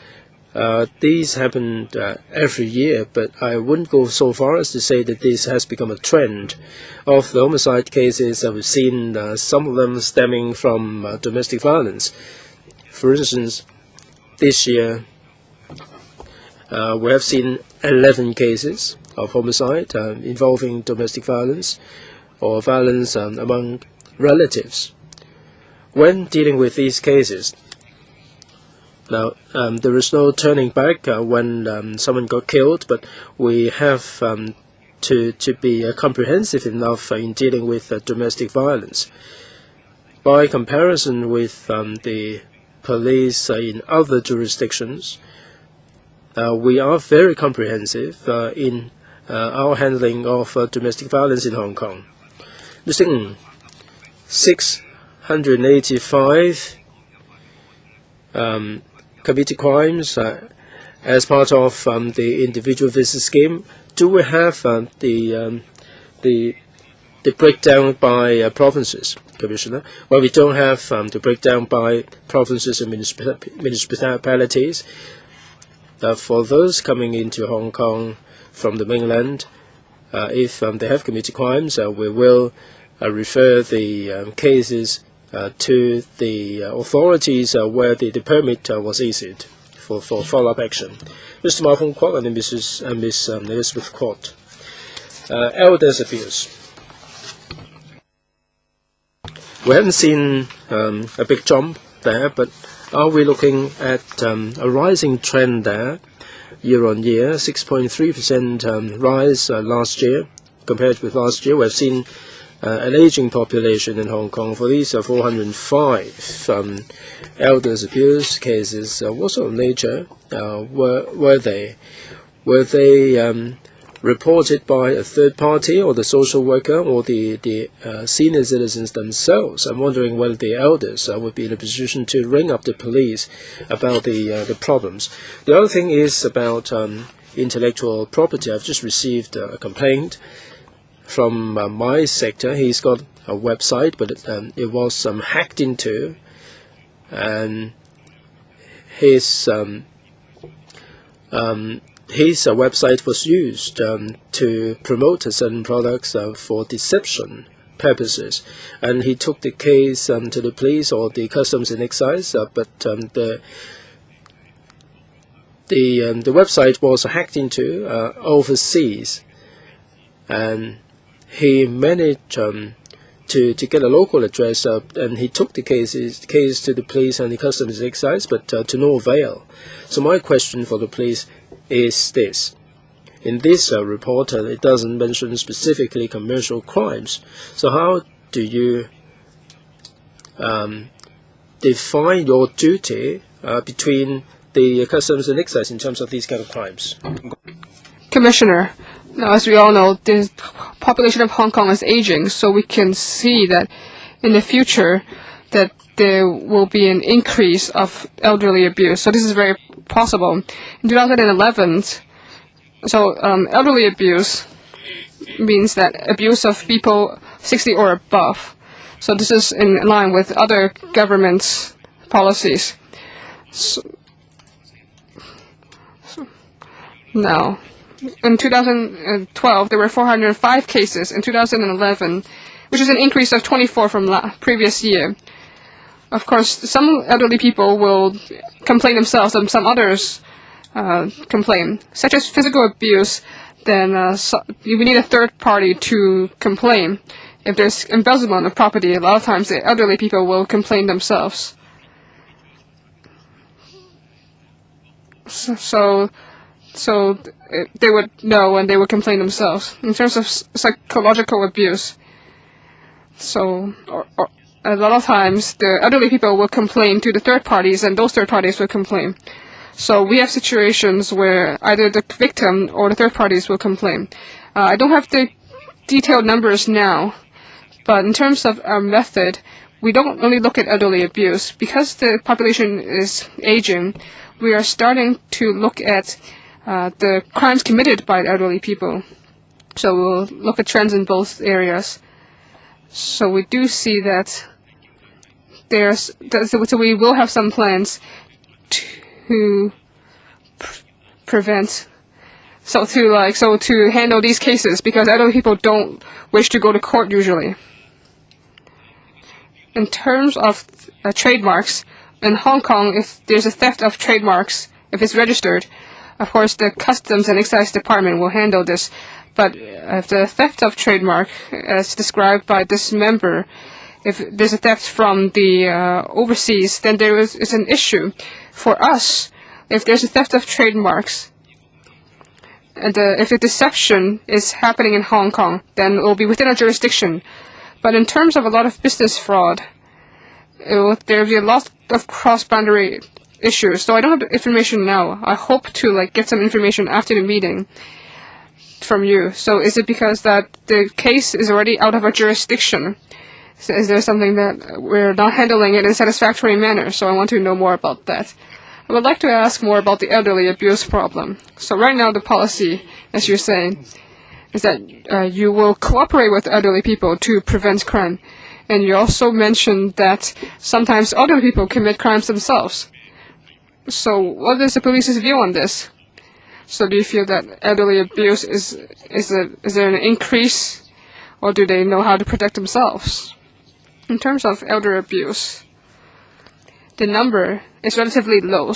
These happen every year, but I wouldn't go so far as to say that this has become a trend. Of the homicide cases, we've seen some of them stemming from domestic violence. For instance, this year, we have seen 11 cases of homicide involving domestic violence or violence among relatives. When dealing with these cases, now, there is no turning back when someone got killed, but we have to be comprehensive enough in dealing with domestic violence. By comparison with the police in other jurisdictions, we are very comprehensive in our handling of domestic violence in Hong Kong. 685 committed crimes as part of the individual visit scheme. Do we have the breakdown by provinces, Commissioner? Well, we don't have the breakdown by provinces and municipalities. For those coming into Hong Kong from the mainland, if they have committed crimes, we will refer the cases to the authorities where the permit was issued for follow-up action. Mr. Markham Kwok and Miss Elizabeth Court. Elders' abuse. We haven't seen a big jump there, but are we looking at a rising trend there year on year? 6.3% rise last year compared with last year. We've seen an aging population in Hong Kong. For these 405 elders abuse cases, what sort of nature were they? Were they reported by a third party or the social worker or the senior citizens themselves? I'm wondering whether the elders would be in a position to ring up the police about the problems. The other thing is about intellectual property. I've just received a complaint from my sector. He's got a website, but it was hacked into, and his website was used to promote certain products for deception purposes, and he took the case to the police or the Customs and Excise, but the website was hacked into overseas, and he managed to get a local address, and he took the case to the police and the customs and excise, but to no avail. So my question for the police is this. In this report, it doesn't mention specifically commercial crimes. So how do you define your duty between the customs and excise in terms of these kind of crimes? Commissioner, now, as we all know, the population of Hong Kong is aging, so we can see that in the future that there will be an increase of elderly abuse. So this is very possible. In 2011, elderly abuse means that abuse of people 60 or above. So this is in line with other government's policies. Now, in 2012, there were 405 cases. In 2011, which is an increase of 24 from previous year. Of course, some elderly people will complain themselves, and some others complain. Such as physical abuse, then we need a third party to complain. If there's embezzlement of property, a lot of times the elderly people will complain themselves. So they would know and they would complain themselves. In terms of psychological abuse, a lot of times the elderly people will complain to the third parties, and those third parties will complain. So we have situations where either the victim or the third parties will complain. I don't have the detailed numbers now, but in terms of our method, we don't only look at elderly abuse. Because the population is aging, we are starting to look at the crimes committed by elderly people. So we'll look at trends in both areas. So we do see that so we will have some plans to prevent, to handle these cases, because elderly people don't wish to go to court usually. In terms of trademarks, in Hong Kong, if there's a theft of trademarks, if it's registered, of course, the Customs and Excise Department will handle this. But if the theft of trademark, as described by this member, if there's a theft from the overseas, then there is an issue. For us, if there's a theft of trademarks, and if the deception is happening in Hong Kong, then it will be within our jurisdiction. But in terms of a lot of business fraud, there will be a lot of cross-boundary issues. So I don't have the information now. I hope to get some information after the meeting from you. So is it because that the case is already out of our jurisdiction? So is there something that we're not handling it in a satisfactory manner? So I want to know more about that. I would like to ask more about the elderly abuse problem. So right now the policy, as you're saying, is that you will cooperate with elderly people to prevent crime. And you also mentioned that sometimes elderly people commit crimes themselves. So what is the police's view on this? So do you feel that elderly abuse is there an increase, or do they know how to protect themselves? In terms of elder abuse, the number is relatively low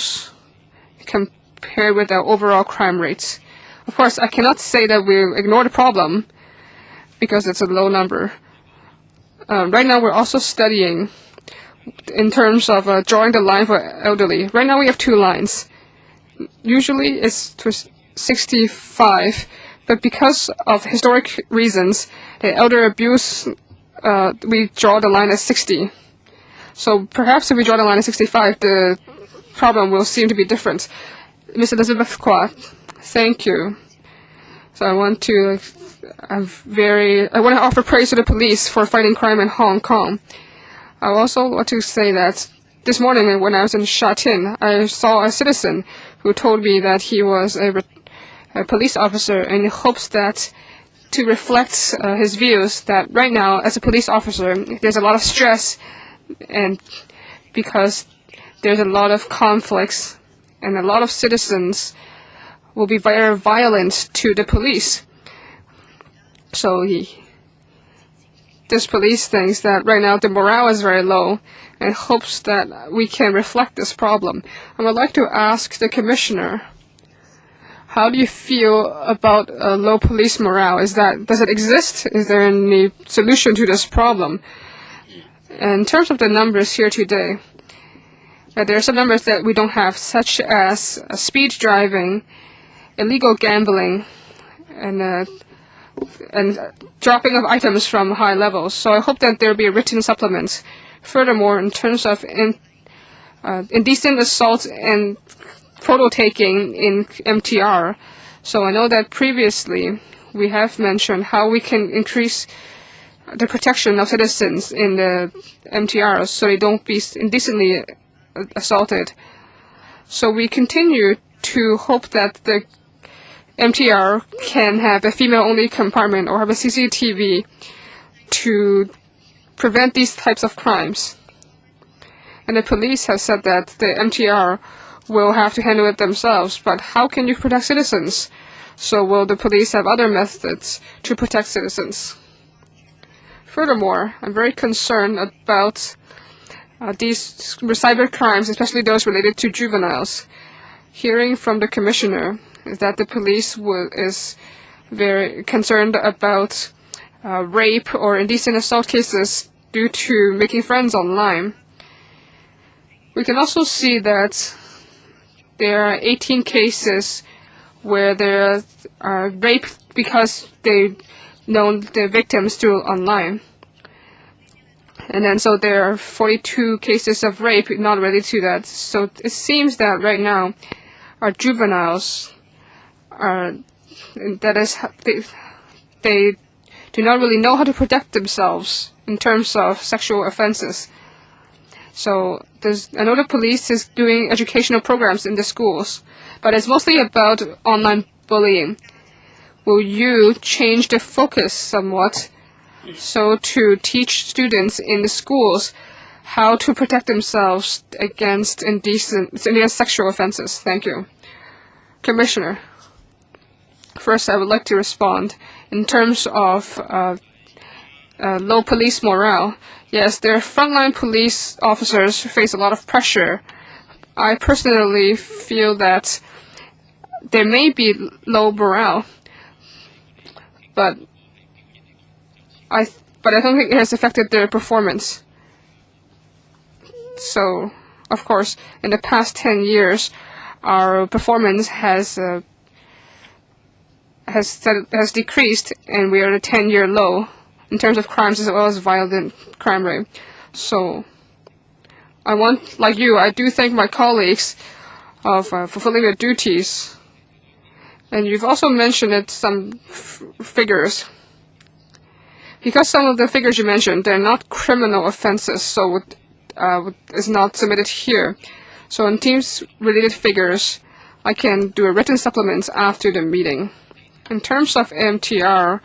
compared with our overall crime rates. Of course, I cannot say that we ignore the problem because it's a low number. Right now, we're also studying in terms of drawing the line for elderly. Right now, we have two lines. Usually, it's 65, but because of historic reasons, the elder abuse, we draw the line at 60. So perhaps if we draw the line at 65, the problem will seem to be different. Ms. Elizabeth Kwok, thank you. So I want to offer praise to the police for fighting crime in Hong Kong. I also want to say that this morning when I was in Sha Tin, I saw a citizen who told me that he was a police officer, and he hopes that to reflect his views that right now as a police officer there's a lot of stress, and because there's a lot of conflicts and a lot of citizens will be very violent to the police. So this police thinks that right now the morale is very low and hopes that we can reflect this problem. I would like to ask the commissioner How do you feel about low police morale? Does it exist? Is there any solution to this problem? And in terms of the numbers here today, there are some numbers that we don't have, such as speed driving, illegal gambling, and dropping of items from high levels. So I hope that there will be a written supplement. Furthermore, in terms of indecent assault and photo taking in MTR, so I know that previously we have mentioned how we can increase the protection of citizens in the MTR so they don't be indecently assaulted. So we continue to hope that the MTR can have a female-only compartment or have a CCTV to prevent these types of crimes. And the police have said that the MTR will have to handle it themselves, but how can you protect citizens? So will the police have other methods to protect citizens? Furthermore, I'm very concerned about these cyber crimes, especially those related to juveniles. Hearing from the commissioner is that the police is very concerned about rape or indecent assault cases due to making friends online. We can also see that there are 18 cases where there are rape because they know the victims through online. And then so there are 42 cases of rape not related to that. So it seems that right now our juveniles they do not really know how to protect themselves in terms of sexual offenses. So I know the police is doing educational programs in the schools, but it's mostly about online bullying. Will you change the focus somewhat so to teach students in the schools how to protect themselves against sexual offenses? Thank you. Commissioner, first I would like to respond in terms of low police morale. Yes, their frontline police officers face a lot of pressure. I personally feel that there may be low morale, but I don't think it has affected their performance. So, of course, in the past 10 years, our performance has decreased, and we are at a 10-year low in terms of crimes as well as violent crime rate. So, like you, I do thank my colleagues of fulfilling their duties. And you've also mentioned some figures. Because some of the figures you mentioned, they're not criminal offenses, so is not submitted here. So on teams-related figures, I can do a written supplement after the meeting. In terms of MTR,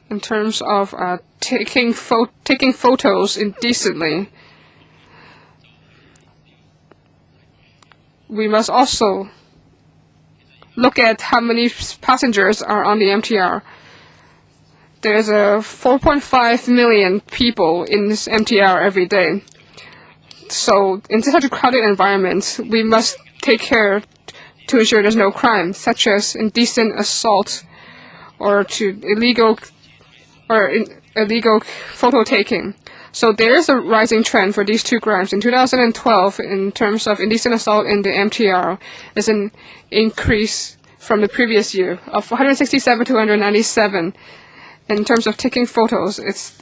in terms of taking photos indecently, we must also look at how many passengers are on the MTR. There's 4.5 million people in this MTR every day. So in such a crowded environment, we must take care to ensure there's no crime, such as indecent assault or illegal photo taking. So there is a rising trend for these two crimes. In 2012, in terms of indecent assault in the MTR, is an increase from the previous year of 167 to 197. In terms of taking photos, it's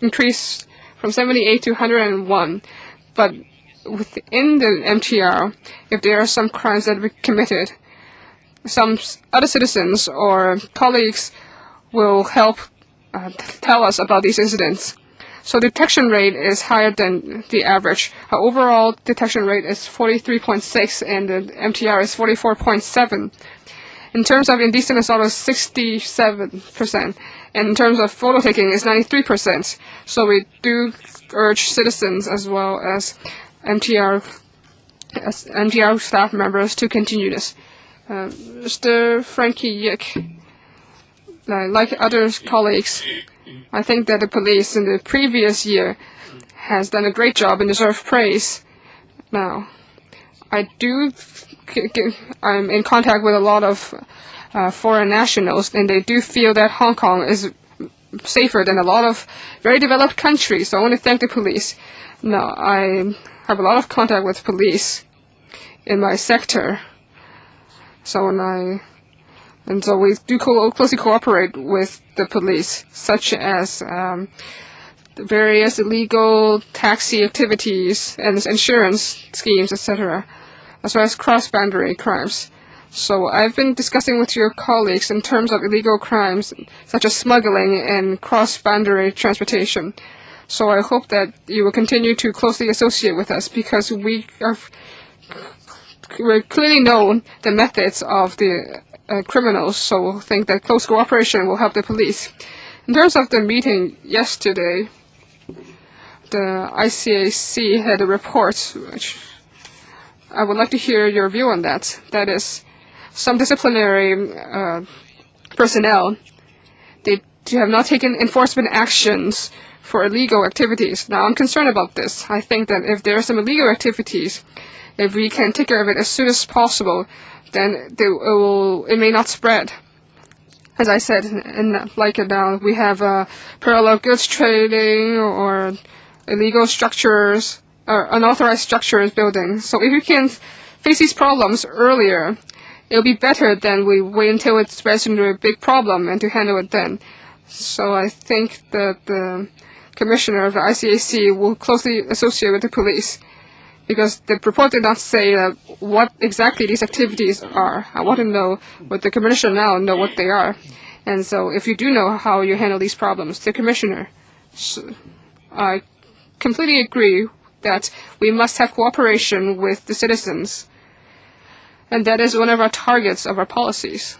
increased from 78 to 101. But within the MTR, if there are some crimes that were committed, some other citizens or colleagues will help tell us about these incidents. So detection rate is higher than the average. Our overall detection rate is 43.6 and the MTR is 44.7. In terms of indecent assault, is 67%. And in terms of photo taking, is 93%. So we do urge citizens as well as MTR staff members to continue this. Mr. Frankie Yik, like other colleagues, I think that the police in the previous year has done a great job and deserve praise. Now, I'm in contact with a lot of foreign nationals, and they do feel that Hong Kong is safer than a lot of very developed countries. So I want to thank the police. Now, I have a lot of contact with police in my sector. So we do closely cooperate with the police, such as the various illegal taxi activities and insurance schemes, etc., as well as cross-boundary crimes. So I've been discussing with your colleagues in terms of illegal crimes such as smuggling and cross-boundary transportation. So I hope that you will continue to closely associate with us, because we clearly know the methods of the criminals, so I think that close cooperation will help the police. In terms of the meeting yesterday, the ICAC had a report, which I would like to hear your view on that. That is, some disciplinary personnel, they have not taken enforcement actions for illegal activities. Now, I'm concerned about this. I think that if there are some illegal activities, if we can take care of it as soon as possible, then it may not spread. As I said, we have parallel goods trading or illegal structures or unauthorized structures building. So if we can face these problems earlier, it'll be better than we wait until it spreads into a big problem and to handle it then. So I think that the commissioner of the ICAC will closely associate with the police, because the report did not say what exactly these activities are. I want to know what the commissioner now know what they are. And so if you do know how you handle these problems, the commissioner, I completely agree that we must have cooperation with the citizens. And that is one of our targets of our policies.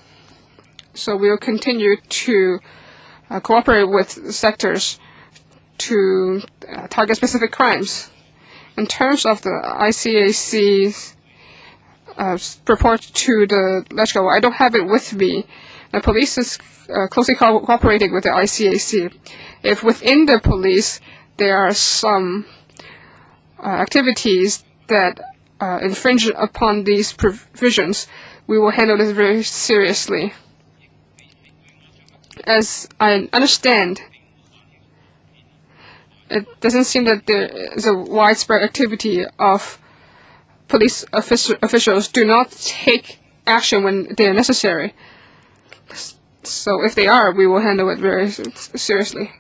So we will continue to cooperate with sectors to target specific crimes. In terms of the ICAC's report to the Legislative, I don't have it with me. The police is closely cooperating with the ICAC. If within the police there are some activities that infringe upon these provisions, we will handle this very seriously. As I understand, it doesn't seem that there is a widespread activity of police officials do not take action when they are necessary. So if they are, we will handle it very seriously.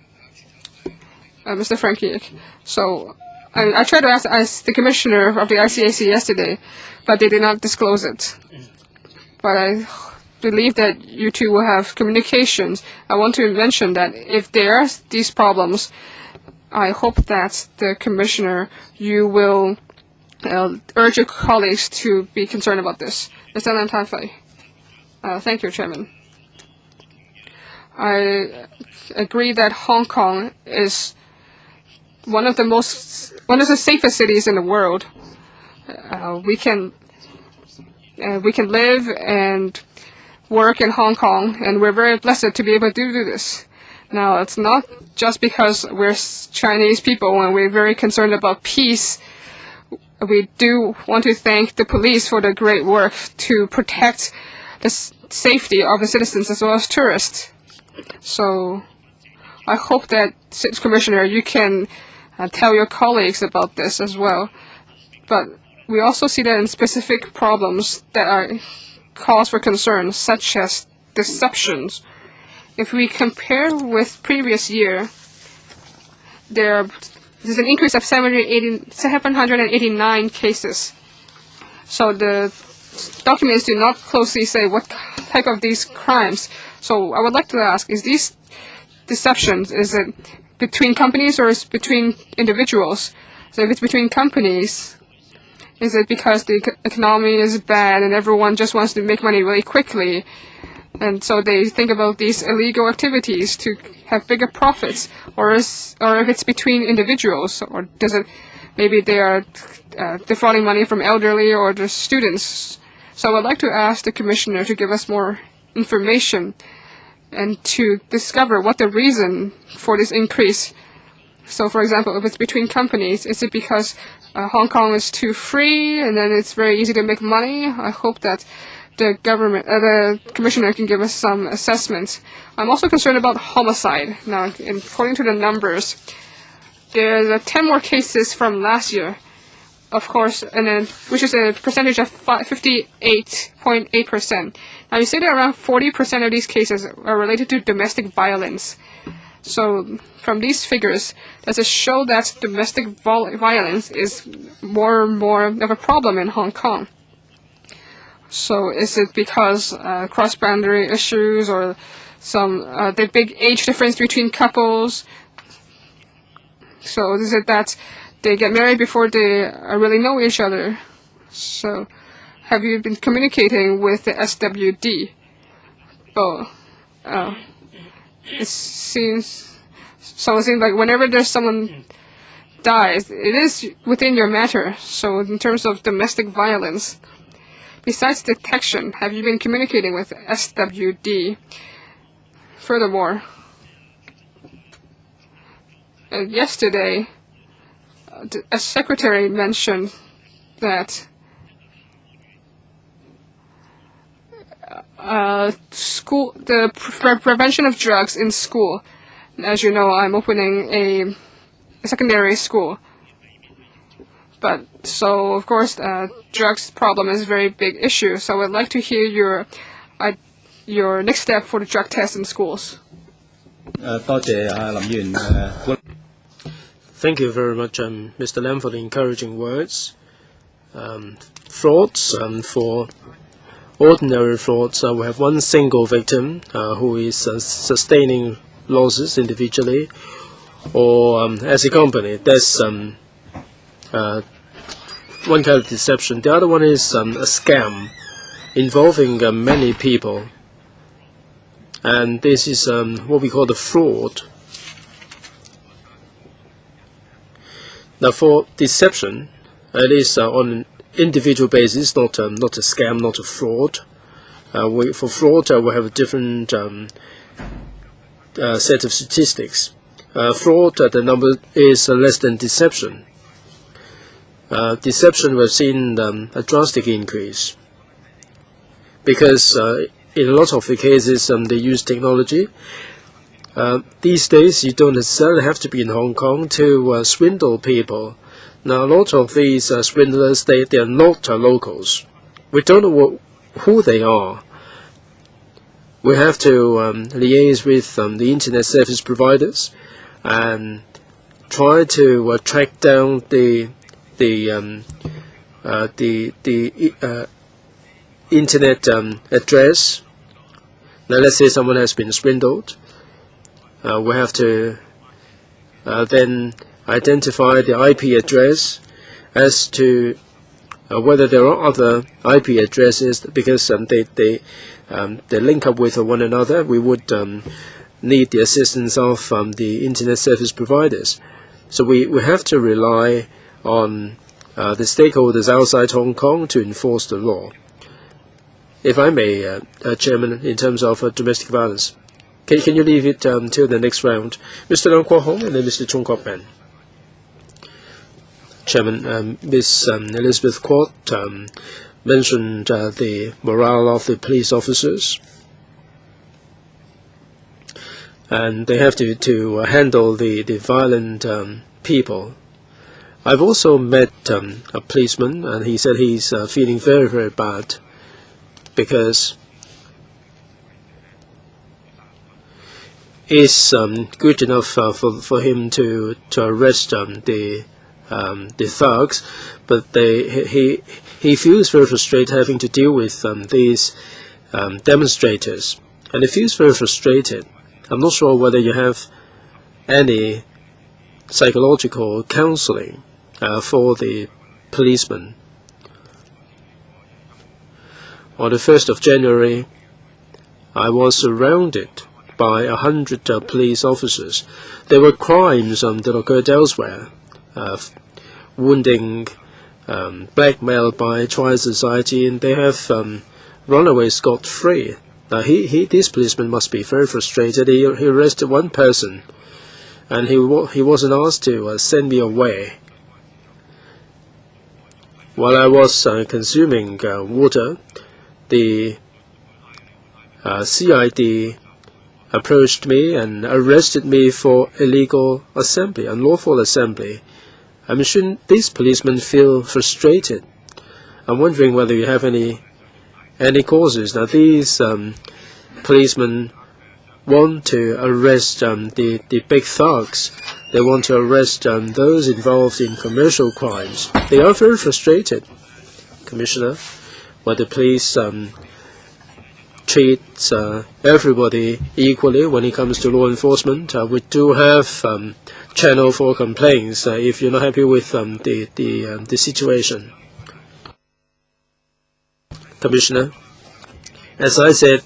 Mr. Frankie, so I tried to ask the commissioner of the ICAC yesterday, but they did not disclose it. But I believe that you two will have communications. I want to mention that if there are these problems, I hope that the commissioner, you will urge your colleagues to be concerned about this. Mr. Lam Tanfei. Thank you, Chairman. I agree that Hong Kong is one of the safest cities in the world. We can live and work in Hong Kong, and we're very blessed to be able to do this. Now, it's not just because we're Chinese people and we're very concerned about peace. We do want to thank the police for their great work to protect the safety of the citizens as well as tourists. So I hope that, Commissioner, you can tell your colleagues about this as well. But we also see that in specific problems that are cause for concern, such as deceptions. If we compare with previous year, there's an increase of 789 cases. So the documents do not closely say what type of these crimes. So I would like to ask, is these deceptions, is it between companies or is it between individuals? So if it's between companies, is it because the economy is bad and everyone just wants to make money really quickly? And so they think about these illegal activities to have bigger profits, or if it's between individuals, or does it maybe they are defrauding money from elderly or the students? So I would like to ask the commissioner to give us more information and to discover what the reason for this increase So, for example, if it's between companies, is it because Hong Kong is too free and then it's very easy to make money? I hope that the commissioner can give us some assessments. I'm also concerned about homicide. Now, according to the numbers, there's 10 more cases from last year, of course, and then which is a percentage of 58.8%. Now, you say that around 40% of these cases are related to domestic violence. So, from these figures, does it show that domestic violence is more and more of a problem in Hong Kong? So, is it because cross-boundary issues or the big age difference between couples? So, is it that they get married before they really know each other? So, have you been communicating with the SWD? It seems like whenever there's someone dies, it is within your matter. So in terms of domestic violence, besides detection, have you been communicating with SWD? Furthermore, yesterday, a secretary mentioned that the prevention of drugs in school. As you know, I'm opening a secondary school. But so, of course, drugs problem is a very big issue. So I'd like to hear your next step for the drug test in schools. Thank you very much, Mr. Lam, for the encouraging words. Frauds, for ordinary frauds, we have one single victim who is sustaining losses individually or as a company. That's one kind of deception. The other one is a scam involving many people, and this is what we call the fraud. Now, for deception, it is on an individual basis, not a scam, not a fraud. For fraud, we have a different set of statistics. Fraud, the number is less than deception. Deception, we've seen a drastic increase because in a lot of the cases they use technology. These days, you don't necessarily have to be in Hong Kong to swindle people. Now, a lot of these swindlers, they are not locals. We don't know who they are. We have to liaise with the internet service providers and try to track down the internet address. Now, let's say someone has been swindled. We have to then identify the IP address as to whether there are other IP addresses, because they link up with one another. We would need the assistance of the internet service providers. So we have to rely on the stakeholders outside Hong Kong to enforce the law. If I may, Chairman, in terms of domestic violence, can you leave it till the next round? Mr. Leung Kwok-him and then Mr. Chung Kok-man. Chairman, Ms. Elizabeth Kwok mentioned the morale of the police officers, and they have to handle the violent people. I've also met a policeman, and he said he's feeling very, very bad because it's good enough for him to arrest the thugs, but he feels very frustrated having to deal with these demonstrators, and he feels very frustrated. I'm not sure whether you have any psychological counseling for the policemen. On the 1st of January, I was surrounded by 100 police officers. There were crimes that occurred elsewhere. Wounding, blackmail by trial society, and they have run away scot-free. Now, this policeman must be very frustrated. He arrested one person and he wasn't asked to send me away. While I was consuming water, the CID approached me and arrested me for illegal assembly, unlawful assembly. Shouldn't these policemen feel frustrated? I'm wondering whether you have any causes. Now, these policemen want to arrest the big thugs. They want to arrest those involved in commercial crimes. They are very frustrated, Commissioner, where the police treats everybody equally when it comes to law enforcement. We do have channel for complaints if you're not happy with the situation. Commissioner, as I said,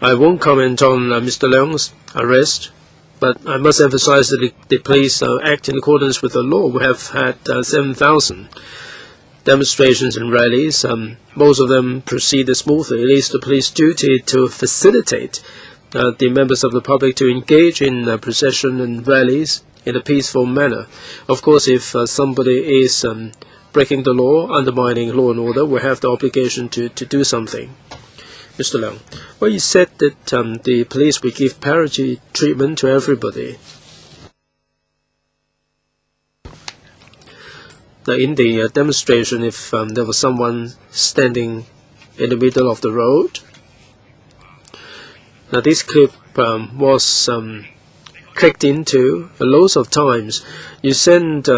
I won't comment on Mr. Leung's arrest, but I must emphasize that the police act in accordance with the law. We have had 7,000 demonstrations and rallies. Most of them proceeded smoothly. It is the police duty to facilitate the members of the public to engage in procession and rallies in a peaceful manner. Of course, if somebody is breaking the law, undermining law and order, we have the obligation to do something. Mr. Leung, well, you said that the police will give parity treatment to everybody. Now, in the demonstration, if there was someone standing in the middle of the road, now this clip was clicked into loads of times. You send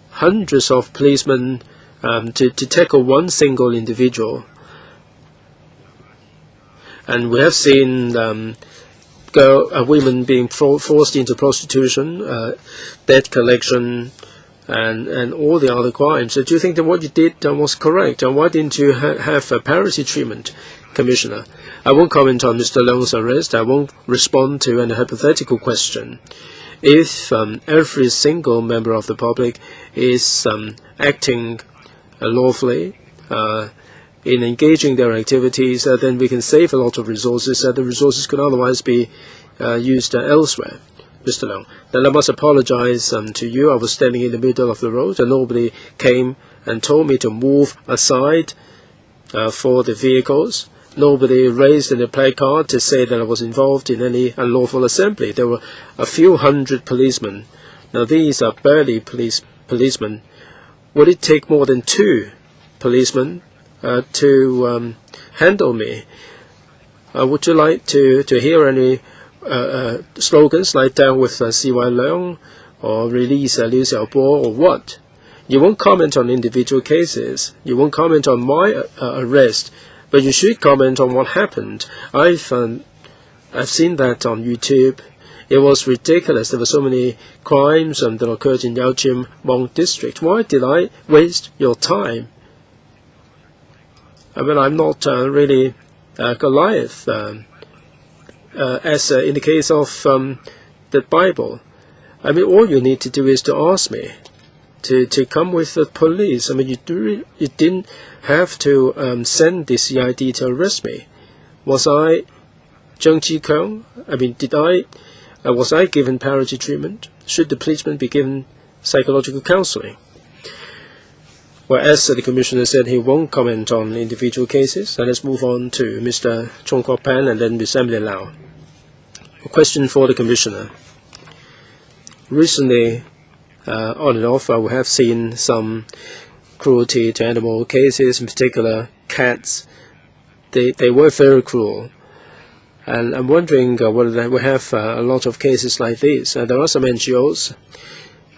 hundreds of policemen to tackle one single individual. And we have seen women being forced into prostitution, debt collection, and all the other crimes. So do you think that what you did was correct? And why didn't you have a parity treatment, Commissioner? I won't comment on Mr. Leung's arrest. I won't respond to any hypothetical question. If every single member of the public is acting lawfully, in engaging their activities, then we can save a lot of resources. The resources could otherwise be used elsewhere. Mr. Leung, then I must apologize to you. I was standing in the middle of the road and nobody came and told me to move aside for the vehicles. Nobody raised any placard to say that I was involved in any unlawful assembly. There were a few hundred policemen. Now, these are barely policemen. Would it take more than 2 policemen to handle me? Would you like to hear any slogans like "Down with C.Y. Leung" or "Release Liu Xiaobo" or what? You won't comment on individual cases. You won't comment on my arrest, but you should comment on what happened. I've seen that on YouTube. It was ridiculous. There were so many crimes that occurred in Yaochim Mong district. Why did I waste your time? I'm not really Goliath, as in the case of the Bible. All you need to do is to ask me to come with the police. You didn't have to send the CID to arrest me. Was I Zheng Jikeng? Was I given parity treatment? Should the policeman be given psychological counseling? Well, as the Commissioner said, he won't comment on individual cases. So let's move on to Mr. Chong Kwok-pan and then Ms. Emily Lau. A question for the Commissioner. Recently, on and off, we have seen some cruelty to animal cases, in particular cats. They were very cruel. And I'm wondering whether we have a lot of cases like this. There are some NGOs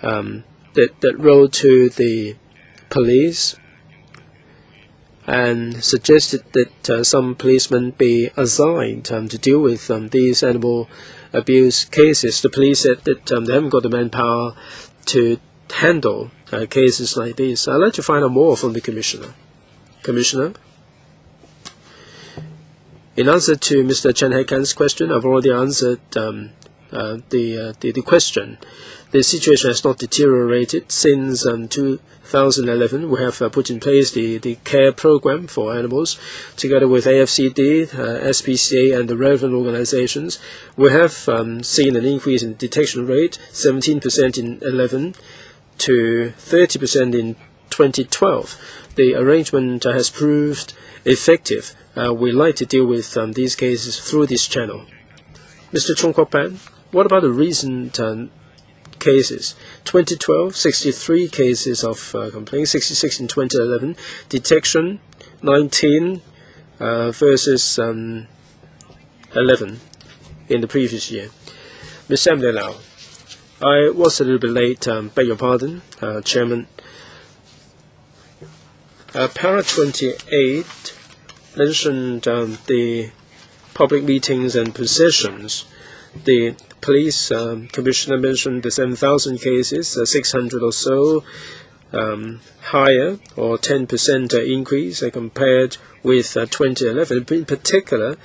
that wrote to the police and suggested that some policemen be assigned to deal with these animal abuse cases. The police said that they haven't got the manpower to handle cases like this. I'd like to find out more from the Commissioner. Commissioner? In answer to Mr. Chen Haikan's question, I've already answered the question. The situation has not deteriorated since 2011. We have put in place the care program for animals together with AFCD, SPCA and the relevant organizations. We have seen an increase in detection rate, 17% in 11 to 30% in 2012. The arrangement has proved effective. We like to deal with these cases through this channel. Mr. Chung Kwok-pan, what about the recent cases? 2012, 63 cases of complaints, 66 in 2011. Detection, 19 versus 11 in the previous year. Ms. Emily Lau, I was a little bit late, beg your pardon, Chairman. Para 28 mentioned the public meetings and processions. The police commissioner mentioned the 7,000 cases, 600 or so higher, or 10% increase compared with 2011. In particular,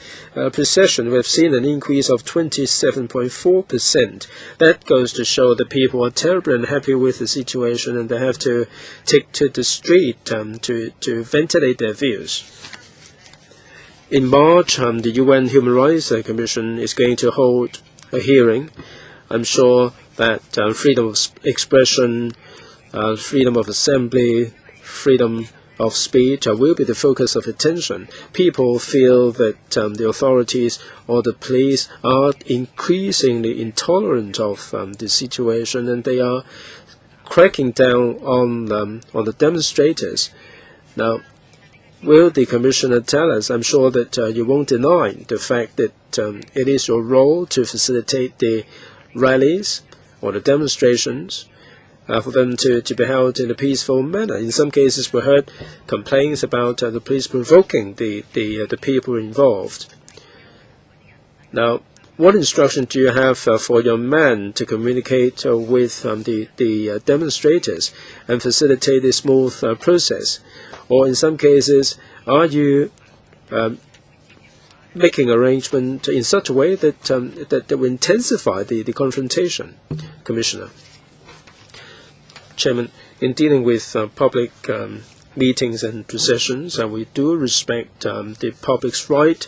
procession, we have seen an increase of 27.4%. That goes to show that people are terribly unhappy with the situation and they have to take to the street to ventilate their views. In March, the UN Human Rights Commission is going to hold a hearing. I'm sure that freedom of expression, freedom of assembly, freedom of speech will be the focus of attention. People feel that the authorities or the police are increasingly intolerant of the situation, and they are cracking down on the demonstrators. Now, will the Commissioner tell us? I'm sure that you won't deny the fact that it is your role to facilitate the rallies or the demonstrations for them to be held in a peaceful manner. In some cases, we heard complaints about the police provoking the people involved. Now, what instruction do you have for your men to communicate with the demonstrators and facilitate a smooth process? Or in some cases, are you making arrangement in such a way that that will intensify the confrontation? Commissioner. Chairman, in dealing with public meetings and processions, we do respect the public's right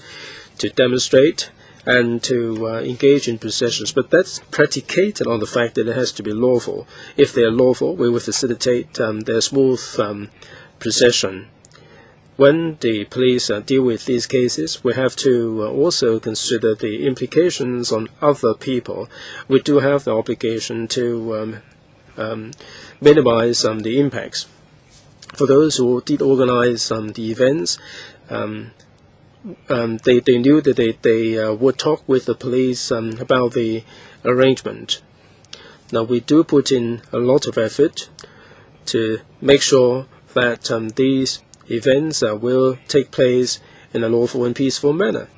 to demonstrate and to engage in processions, but that's predicated on the fact that it has to be lawful. If they are lawful, we will facilitate their smooth procession. When the police deal with these cases, we have to also consider the implications on other people. We do have the obligation to minimize the impacts. For those who did organize the events, they knew that they would talk with the police about the arrangement. Now, we do put in a lot of effort to make sure that these events will take place in a lawful and peaceful manner.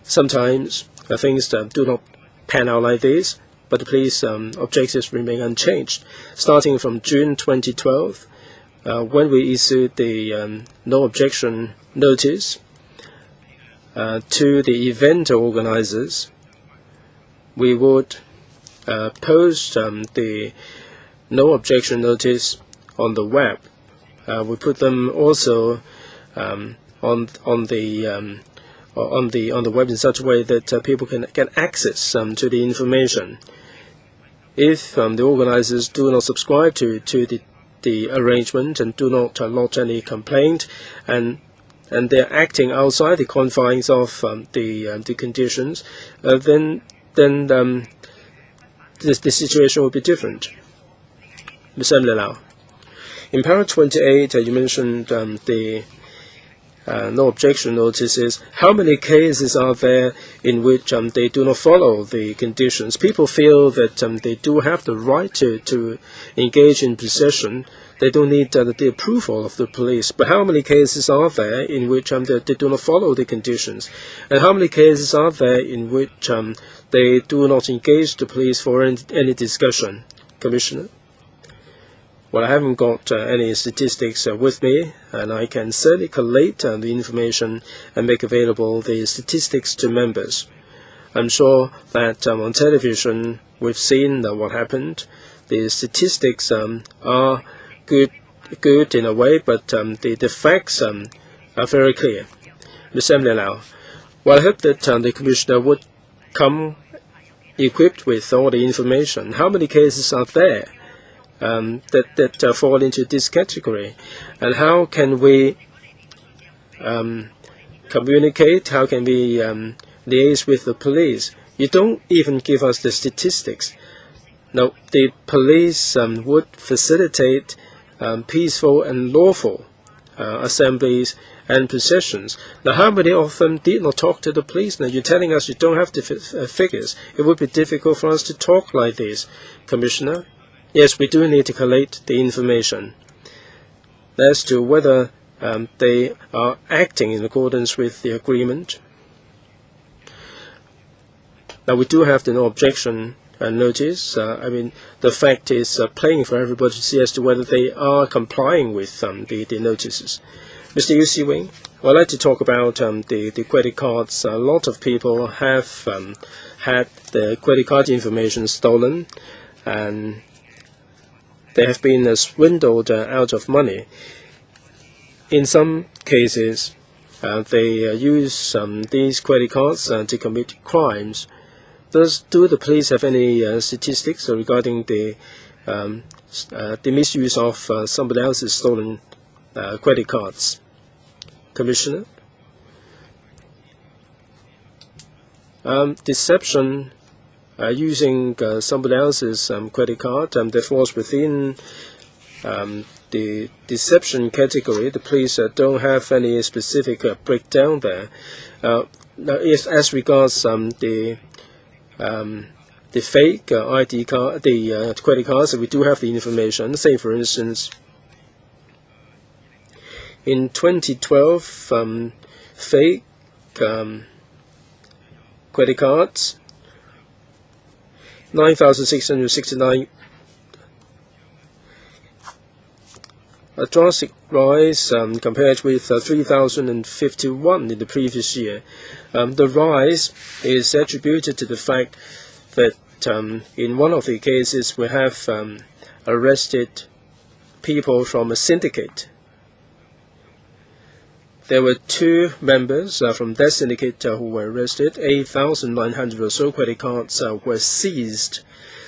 Sometimes things do not pan out like this, but the police objectives remain unchanged. Starting from June 2012, when we issued the no objection notice to the event organizers, we would post the no objection notice on the web. We put them also on the web in such a way that people can get access to the information. If the organizers do not subscribe to the arrangement and do not lodge any complaint, and they're acting outside the confines of the conditions, then the situation will be different. Ms. Emily Lau, in paragraph 28, you mentioned the no objection notices. How many cases are there in which they do not follow the conditions? People feel that they do have the right to engage in procession. They don't need the approval of the police. But how many cases are there in which they do not follow the conditions? And how many cases are there in which they do not engage the police for any discussion? Commissioner? Well, I haven't got any statistics with me, and I can certainly collate the information and make available the statistics to members. I'm sure that on television we've seen what happened. The statistics are good in a way, but the facts are very clear. Assembly now. Well, I hope that the Commissioner would come equipped with all the information. How many cases are there that fall into this category? And how can we communicate? How can we liaise with the police? You don't even give us the statistics. Now, the police would facilitate peaceful and lawful assemblies and processions. Now, how many of them did not talk to the police? Now, you're telling us you don't have the figures. It would be difficult for us to talk like this, Commissioner. Yes, we do need to collect the information as to whether they are acting in accordance with the agreement. Now, we do have no objection notice. The fact is plain for everybody to see as to whether they are complying with the notices. Mr. Yu Si-wing, I'd like to talk about the credit cards. A lot of people have had the credit card information stolen, and they have been swindled out of money. In some cases, they use these credit cards to commit crimes. Do the police have any statistics regarding the misuse of somebody else's stolen credit cards? Commissioner? Deception using somebody else's credit card that falls within the deception category. The police don't have any specific breakdown there. Now, as regards the fake ID card, the credit cards, we do have the information. Say, for instance, in 2012, fake credit cards, 9,669, a drastic rise compared with 3,051 in the previous year. The rise is attributed to the fact that in one of the cases we have arrested people from a syndicate. There were 2 members from that syndicate who were arrested. 8,900 or so credit cards were seized.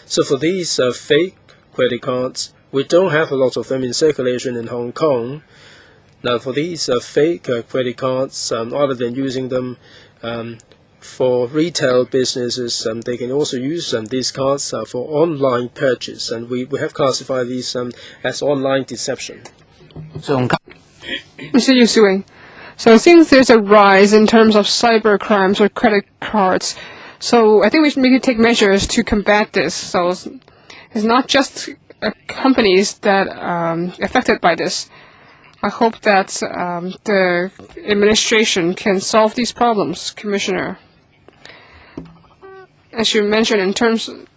So for these fake credit cards, we don't have a lot of them in circulation in Hong Kong. Now, for these fake credit cards, other than using them for retail businesses, they can also use these cards for online purchase, and we have classified these as online deception. Mr. Yu Si-wing, so since there's a rise in terms of cyber crimes or credit cards, so I think we should maybe take measures to combat this. So it's not just companies that affected by this. I hope that the administration can solve these problems, Commissioner. As you mentioned,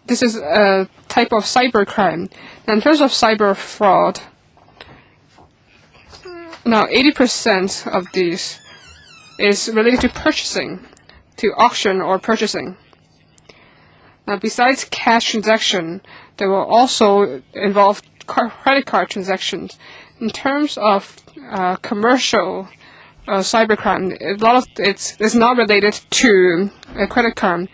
this is a type of cyber crime. Now, in terms of cyber fraud, now 80% of these is related to purchasing, to auction or purchasing. Now, besides cash transaction, they will also involve credit card transactions. In terms of commercial cybercrime, a lot of it's not related to a credit card.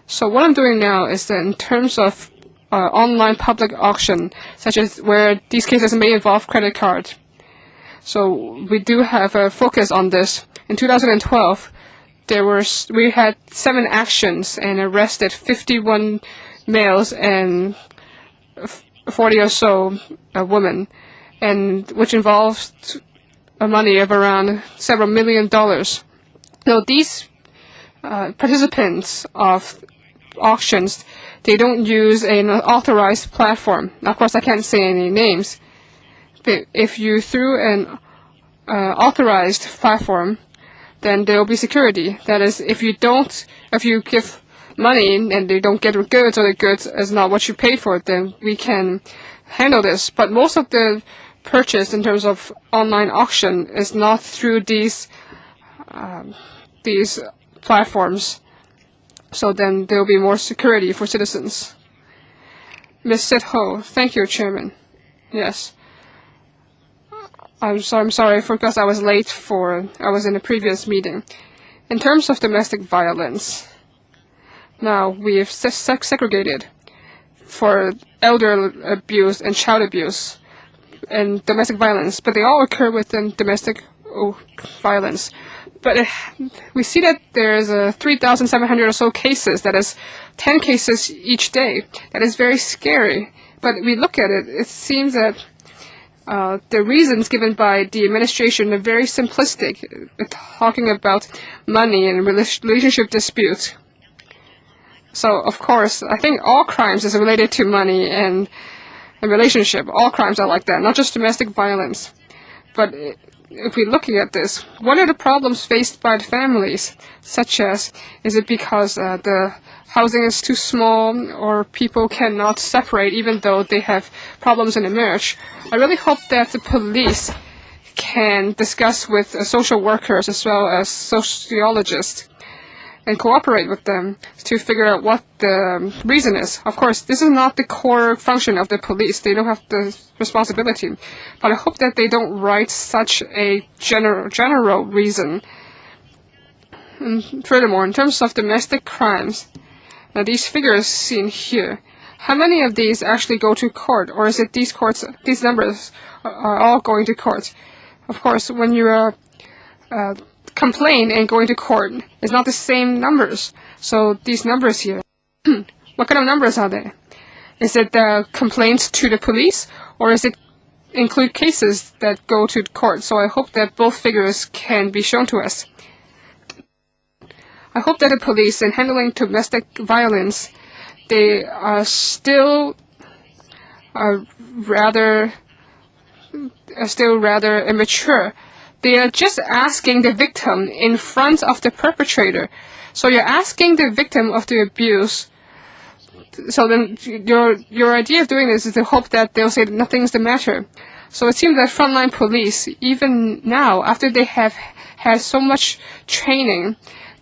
So what I'm doing now is that in terms of online public auction, such as where these cases may involve credit cards, so we do have a focus on this. In 2012, we had 7 actions and arrested 51 males and 40 or so women, and which involved money of around several $1 million. Now, these participants of auctions, they don't use an authorized platform. Now, of course, I can't say any names, but if you through an authorized platform, then there will be security. That is, if you give money and they don't get the goods, or the goods is not what you paid for, then we can handle this. But most of the purchase in terms of online auction is not through these platforms. So then there will be more security for citizens. Ms. Sit-ho, thank you, Chairman. Yes. I'm sorry because I was late I was in a previous meeting. In terms of domestic violence, now we have segregated for elder abuse and child abuse and domestic violence, but they all occur within domestic violence. But we see that there's 3,700 or so cases, that is 10 cases each day. That is very scary. But we look at it, it seems that the reasons given by the administration are very simplistic, talking about money and relationship disputes. So, of course, I think all crimes is related to money and relationship. All crimes are like that, not just domestic violence. But if we're looking at this, what are the problems faced by the families? Such as, is it because the housing is too small, or people cannot separate even though they have problems in a marriage? I really hope that the police can discuss with social workers as well as sociologists and cooperate with them to figure out what the reason is. Of course, this is not the core function of the police. They don't have the responsibility. But I hope that they don't write such a general reason. And furthermore, in terms of domestic crimes, now these figures seen here, how many of these actually go to court? Or is it these numbers are all going to court? Of course, when you complain and going to court is not the same numbers. So these numbers here, what kind of numbers are they? Is it complaints to the police, or is it include cases that go to court? So I hope that both figures can be shown to us. I hope that the police, in handling domestic violence, they are still rather immature. They are just asking the victim in front of the perpetrator. So you're asking the victim of the abuse. So then your idea of doing this is to hope that they'll say that nothing's the matter. So it seems that frontline police, even now, after they have had so much training,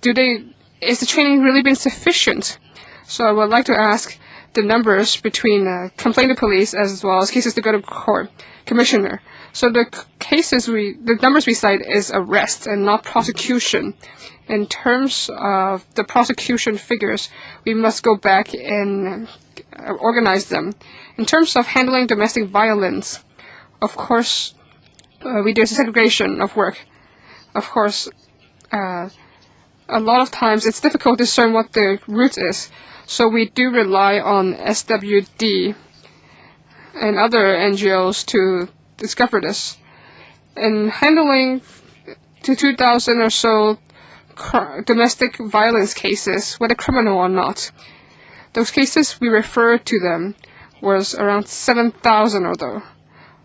is the training really been sufficient? So I would like to ask the numbers between complaint to police as well as cases to go to court. Commissioner, so the numbers we cite is arrest and not prosecution. In terms of the prosecution figures, we must go back and organize them. In terms of handling domestic violence, of course, we do segregation of work. Of course, a lot of times it's difficult to discern what the root is. So we do rely on SWD and other NGOs to discover this. In handling 2,000 or so domestic violence cases, whether criminal or not, those cases we refer to them was around 7,000 or so.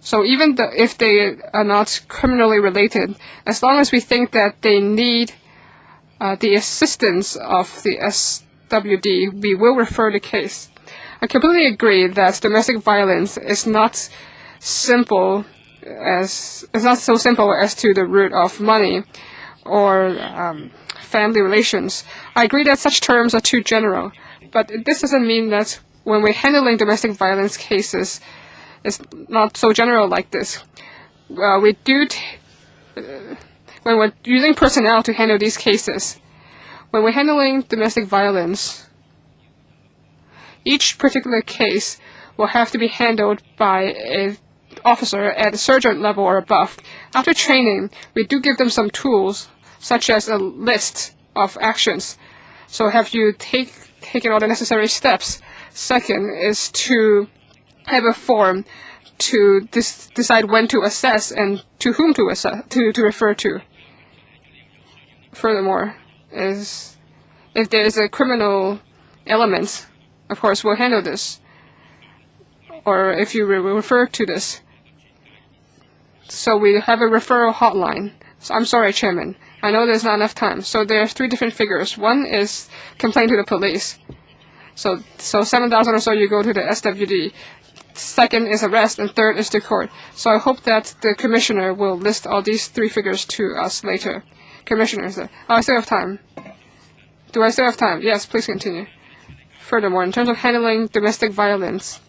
So even if they are not criminally related, as long as we think that they need the assistance of the SWD, we will refer the case. I completely agree that domestic violence is not so simple as to the root of money or family relations. I agree that such terms are too general, but this doesn't mean that when we're handling domestic violence cases, it's not so general like this. When we're using personnel to handle these cases, when we're handling domestic violence, each particular case will have to be handled by an officer at a sergeant level or above. After training, we do give them some tools, such as a list of actions. So have you taken all the necessary steps? Second is to have a form to decide when to assess and to whom to refer to. Furthermore, if there is a criminal element, of course, we'll handle this. Or if you refer to this. So we have a referral hotline. So I'm sorry, Chairman. I know there's not enough time. So there are 3 different figures. One is complaint to the police. So 7,000 or so you go to the SWD. Second is arrest, and third is to court. So I hope that the Commissioner will list all these 3 figures to us later. Commissioner, I still have time. Do I still have time? Yes, please continue. Furthermore, in terms of handling domestic violence,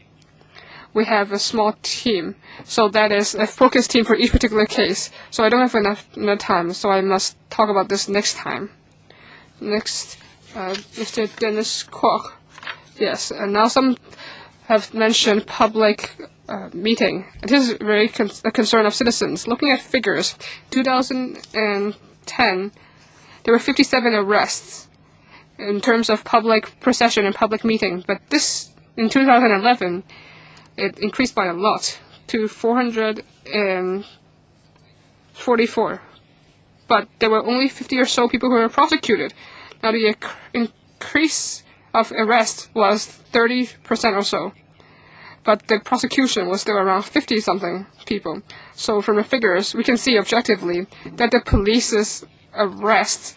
we have a small team. So that is a focus team for each particular case. So I don't have enough time, so I must talk about this next time. Next, Mr. Dennis Kwok. Yes, and now some have mentioned public meeting. It is very a concern of citizens. Looking at figures, 2010, there were 57 arrests in terms of public procession and public meeting. But this, in 2011, it increased by a lot to 444. But there were only 50 or so people who were prosecuted. Now the increase of arrest was 30% or so. But the prosecution was still around 50-something people. So from the figures, we can see objectively that the police's arrest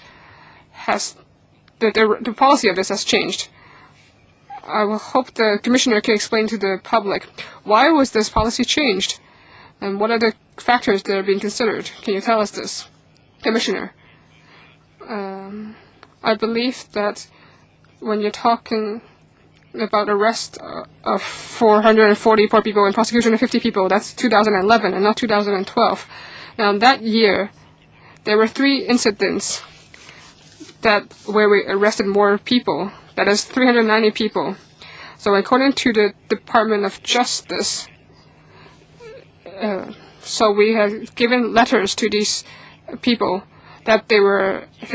has, the policy of this has changed. I will hope the Commissioner can explain to the public why was this policy changed and what are the factors that are being considered. Can you tell us this, Commissioner? I believe that when you're talking about arrest of 444 people and prosecution of 50 people, that's 2011 and not 2012. Now, that year, there were 3 incidents where we arrested more people. That is 390 people. So according to the Department of Justice, so we have given letters to these people that they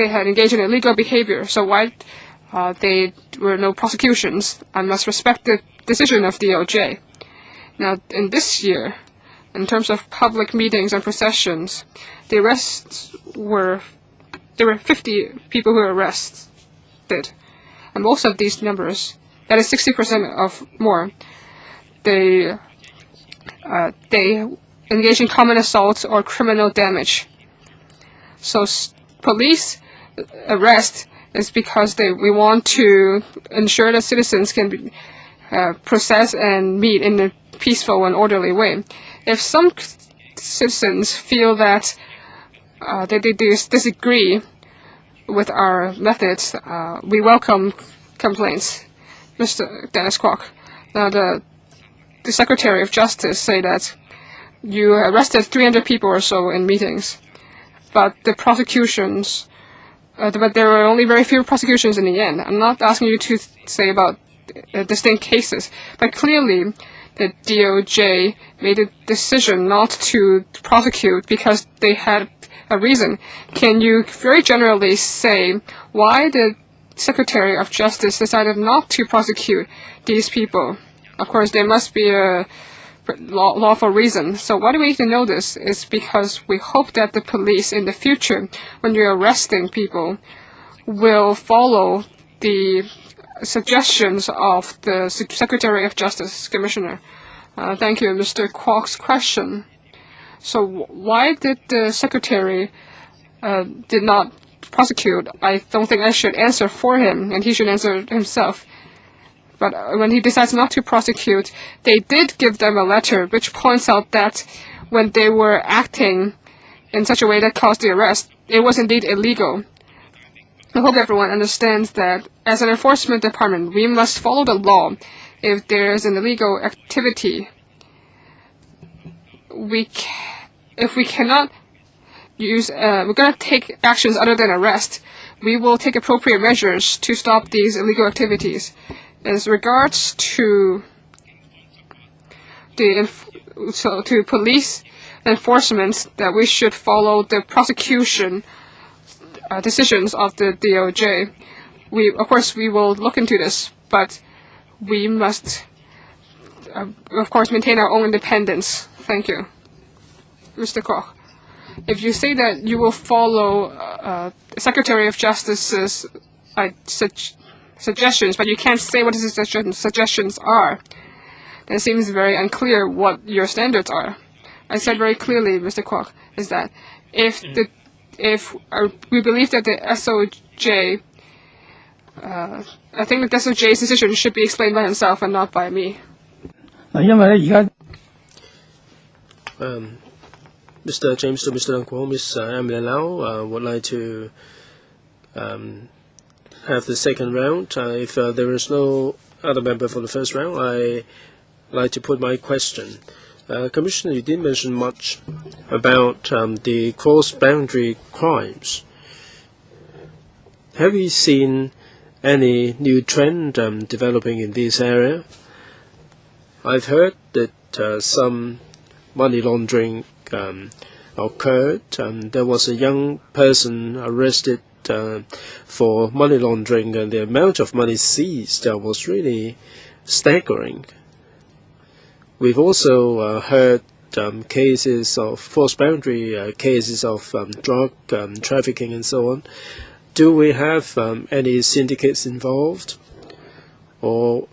had engaged in illegal behavior. So why there were no prosecutions? I must respect the decision of DOJ. Now, in this year, in terms of public meetings and processions, the arrests there were 50 people who were arrested. And most of these numbers, that is 60% of more, they engage in common assaults or criminal damage. So police arrest is because we want to ensure that citizens can be, process and meet in a peaceful and orderly way. If some citizens feel that they disagree with our methods, we welcome complaints. Mr. Dennis Kwok. Now, the Secretary of Justice say that you arrested 300 people or so in meetings, but the prosecutions, but there were only very few prosecutions in the end. I'm not asking you to say about distinct cases, but clearly the DOJ made a decision not to prosecute because they had a reason. Can you very generally say why the Secretary of Justice decided not to prosecute these people? Of course, there must be a lawful reason. So why do we need to know this? It's because we hope that the police in the future, when you're arresting people, will follow the suggestions of the Secretary of Justice, Commissioner. Thank you, Mr. Kwok's question. So why did the Secretary did not prosecute? I don't think I should answer for him, and he should answer himself. But when he decides not to prosecute, they did give them a letter which points out that when they were acting in such a way that caused the arrest, it was indeed illegal. I hope everyone understands that as an enforcement department, we must follow the law. If there is an illegal activity, if we cannot use, we're going to take actions other than arrest. We will take appropriate measures to stop these illegal activities. As regards to to police enforcement, that we should follow the prosecution decisions of the DOJ. Of course, we will look into this, but we must, of course, maintain our own independence. Thank you, Mr. Kwok. If you say that you will follow Secretary of Justice's suggestions, but you can't say what his suggestions are, then it seems very unclear what your standards are. I said very clearly, Mr. Kwok, is that if we believe that the SOJ, I think the SOJ's decision should be explained by himself and not by me. Mr. James to Mr. Kwok, Ms. Emily Lau would like to have the second round. If there is no other member for the first round, I like to put my question. Commissioner, you didn't mention much about the cross-boundary crimes. Have you seen any new trend developing in this area? I've heard that some money laundering occurred. There was a young person arrested for money laundering, and the amount of money seized was really staggering. We've also heard cases of cross-boundary cases of drug trafficking and so on. Do we have any syndicates involved, or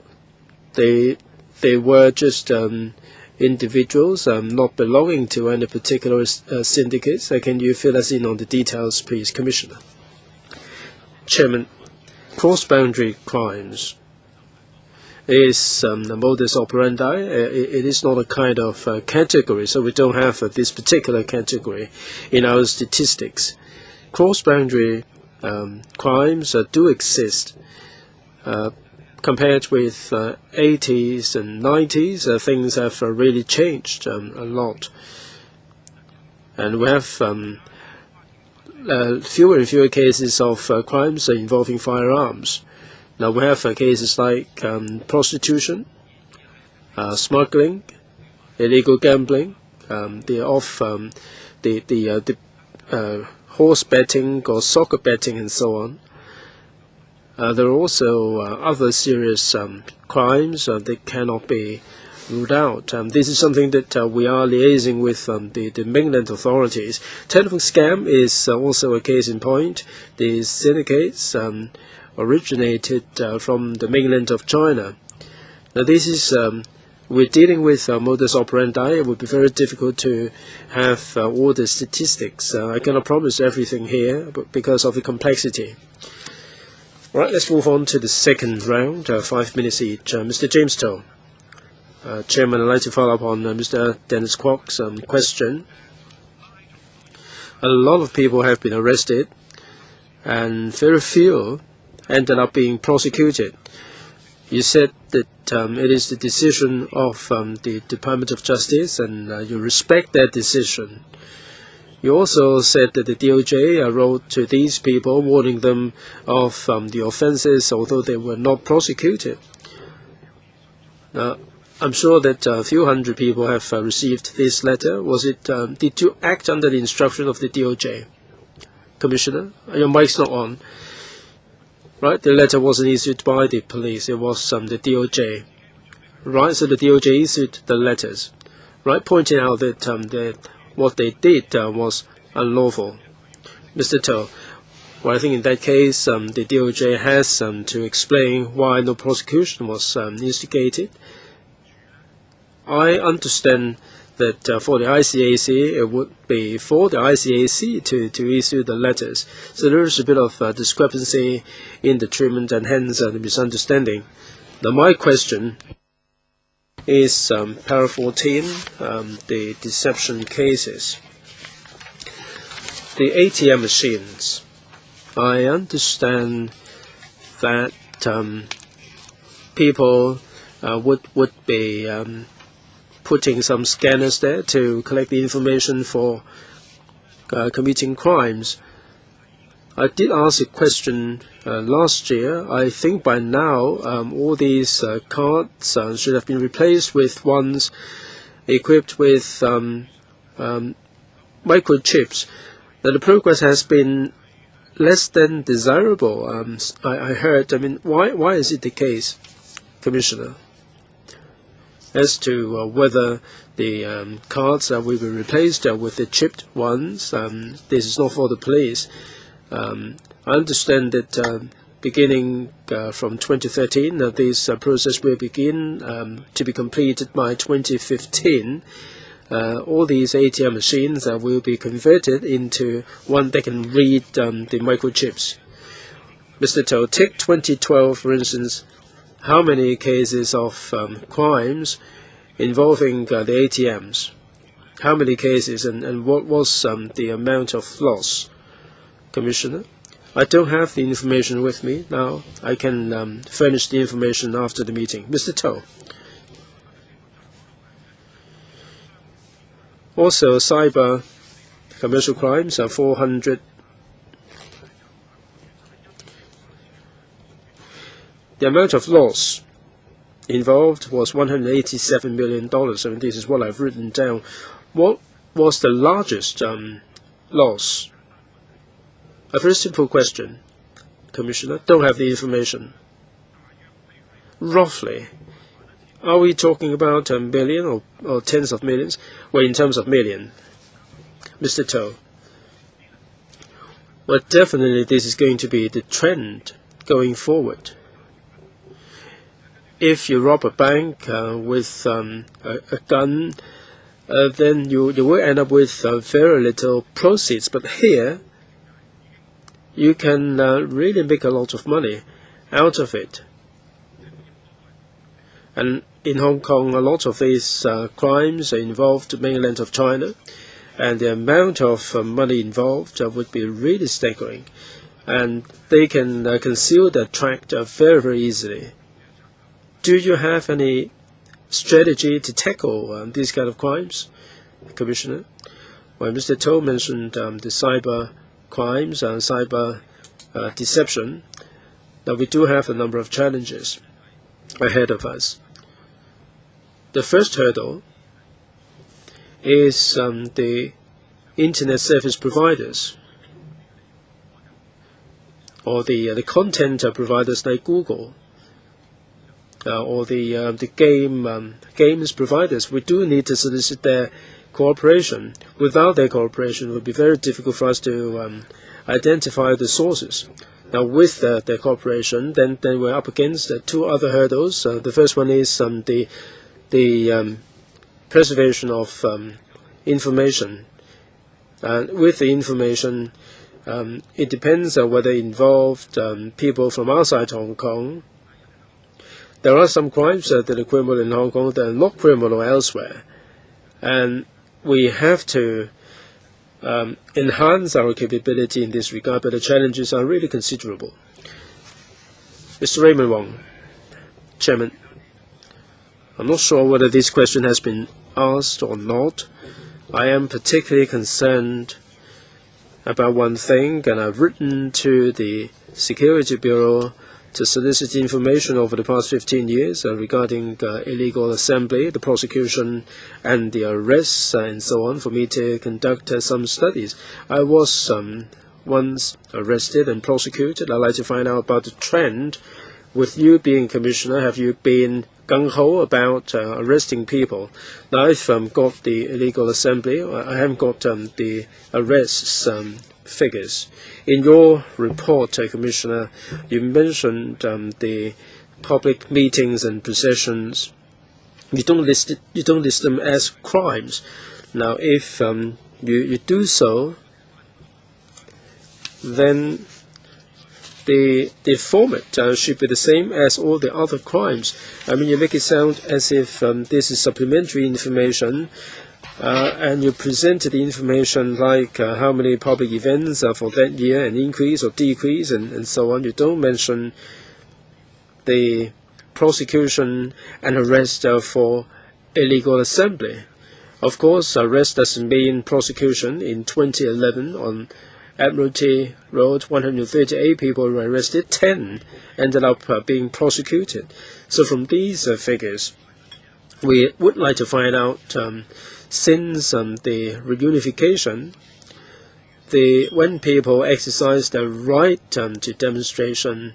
they were just individuals not belonging to any particular syndicates? Can you fill us in on the details, please, Commissioner? Chairman, cross-boundary crimes is a modus operandi. It is not a kind of category, so we don't have this particular category in our statistics. Cross-boundary crimes do exist. Compared with 80s and 90s, things have really changed a lot. And we have fewer and fewer cases of crimes involving firearms. Now we have cases like prostitution, smuggling, illegal gambling, the horse betting or soccer betting and so on. There are also other serious crimes that cannot be ruled out. This is something that we are liaising with the mainland authorities. Telephone scam is also a case in point. The syndicates originated from the mainland of China. Now this is we're dealing with modus operandi. It would be very difficult to have all the statistics. I cannot promise everything here because of the complexity. Right, let's move on to the second round, 5 minutes each. Mr. James Toh. Chairman, I'd like to follow up on Mr. Dennis Kwok's question. A lot of people have been arrested, and very few ended up being prosecuted. You said that it is the decision of the Department of Justice, and you respect that decision. You also said that the DOJ wrote to these people warning them of the offences, although they were not prosecuted. Now, I'm sure that a few hundred people have received this letter. Did you act under the instruction of the DOJ? Commissioner, your mic's not on. Right, the letter wasn't issued by the police, it was the DOJ. Right, so the DOJ issued the letters. Right, pointing out that what they did was unlawful. Mr. Toh, well, I think in that case, the DOJ has to explain why no prosecution was instigated. I understand that for the ICAC, it would be for the ICAC to issue the letters. So there is a bit of discrepancy in the treatment and hence the misunderstanding. Now my question is para 14, the deception cases. The ATM machines. I understand that people would be putting some scanners there to collect the information for committing crimes. I did ask a question last year. I think by now all these cards should have been replaced with ones equipped with microchips. Now, the progress has been less than desirable. I heard. I mean, why is it the case, Commissioner? As to whether the cards will be replaced with the chipped ones, this is not for the police. I understand that beginning from 2013, this process will begin to be completed by 2015. All these ATM machines will be converted into one that can read the microchips. Mr. Toh, take 2012, for instance. How many cases of crimes involving the ATMs? How many cases and what was the amount of loss? Commissioner? I don't have the information with me now. I can furnish the information after the meeting. Mr. To. Also, cyber commercial crimes are 400. The amount of loss involved was $187 million. I mean, this is what I've written down. What was the largest loss? A very simple question, Commissioner. Don't have the information. Roughly, are we talking about a million or tens of millions? Well, in terms of million. Mr. To. Well, definitely this is going to be the trend going forward. If you rob a bank with a gun, then you will end up with very little proceeds. But here, you can really make a lot of money out of it. And in Hong Kong, a lot of these crimes involved the mainland of China, and the amount of money involved would be really staggering. And they can conceal the tract very, very easily. Do you have any strategy to tackle these kind of crimes, Commissioner? Well, Mr. To mentioned the cyber crimes and cyber deception. Now, we do have a number of challenges ahead of us. The first hurdle is the internet service providers, or the content providers like Google, or the games providers. We do need to solicit their cooperation. Without their cooperation, it would be very difficult for us to identify the sources. Now, with their cooperation, then we're up against two other hurdles. The first one is the preservation of information. And with the information, it depends on whether it involved people from outside Hong Kong. There are some crimes that are criminal in Hong Kong that are not criminal elsewhere. And we have to enhance our capability in this regard, but the challenges are really considerable. Mr. Raymond Wong, Chairman, I'm not sure whether this question has been asked or not. I am particularly concerned about one thing, and I've written to the Security Bureau to solicit information over the past 15 years regarding illegal assembly, the prosecution, and the arrests, and so on, for me to conduct some studies. I was once arrested and prosecuted. I'd like to find out about the trend. With you being Commissioner, have you been gung-ho about arresting people? Now, I've got the illegal assembly. I haven't got the arrests figures. In your report, Commissioner, you mentioned the public meetings and processions. You don't list them as crimes. Now, if you do so, then the format should be the same as all the other crimes. I mean, you make it sound as if this is supplementary information, and you presented the information like how many public events for that year, an increase or decrease, and so on. You don't mention the prosecution and arrest for illegal assembly. Of course, arrest doesn't mean prosecution. In 2011, on Admiralty Road, 138 people were arrested, 10 ended up being prosecuted. So from these figures, we would like to find out, since the reunification, when people exercise their right to demonstration,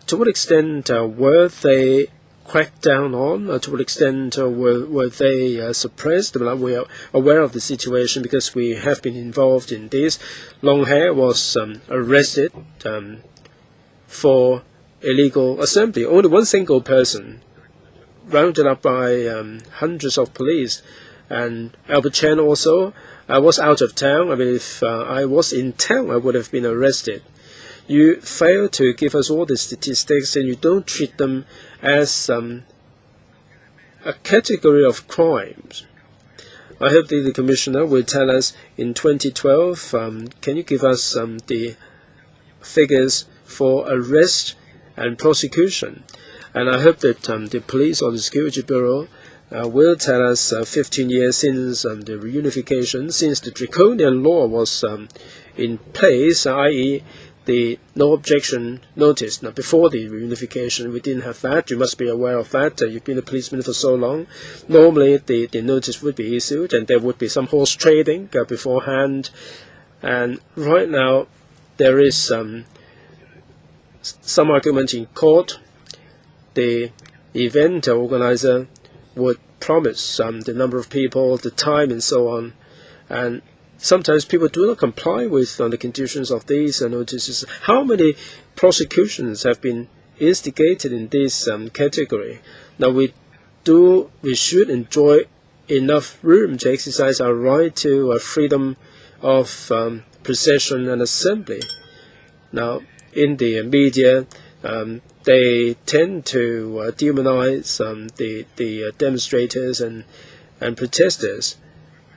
to what extent were they cracked down on, to what extent were they suppressed? We are aware of the situation because we have been involved in this. Long Hair was arrested for illegal assembly. Only one single person, rounded up by hundreds of police. And Albert Chan also was out of town. I mean, if I was in town, I would have been arrested. You fail to give us all the statistics, and you don't treat them as a category of crimes. I hope that the Commissioner will tell us in 2012, can you give us the figures for arrest and prosecution. And I hope that the police or the security bureau will tell us 15 years since the reunification, since the draconian law was in place, i.e. the no objection notice. Now, before the reunification, we didn't have that. You must be aware of that. You've been a policeman for so long. Normally, the notice would be issued, and there would be some horse trading beforehand. And right now, there is some argument in court. The event organizer would promise the number of people, the time, and so on. And sometimes people do not comply with the conditions of these notices. How many prosecutions have been instigated in this category? Now, we should enjoy enough room to exercise our right to freedom of procession and assembly. Now, in the media, they tend to demonize the demonstrators and protesters,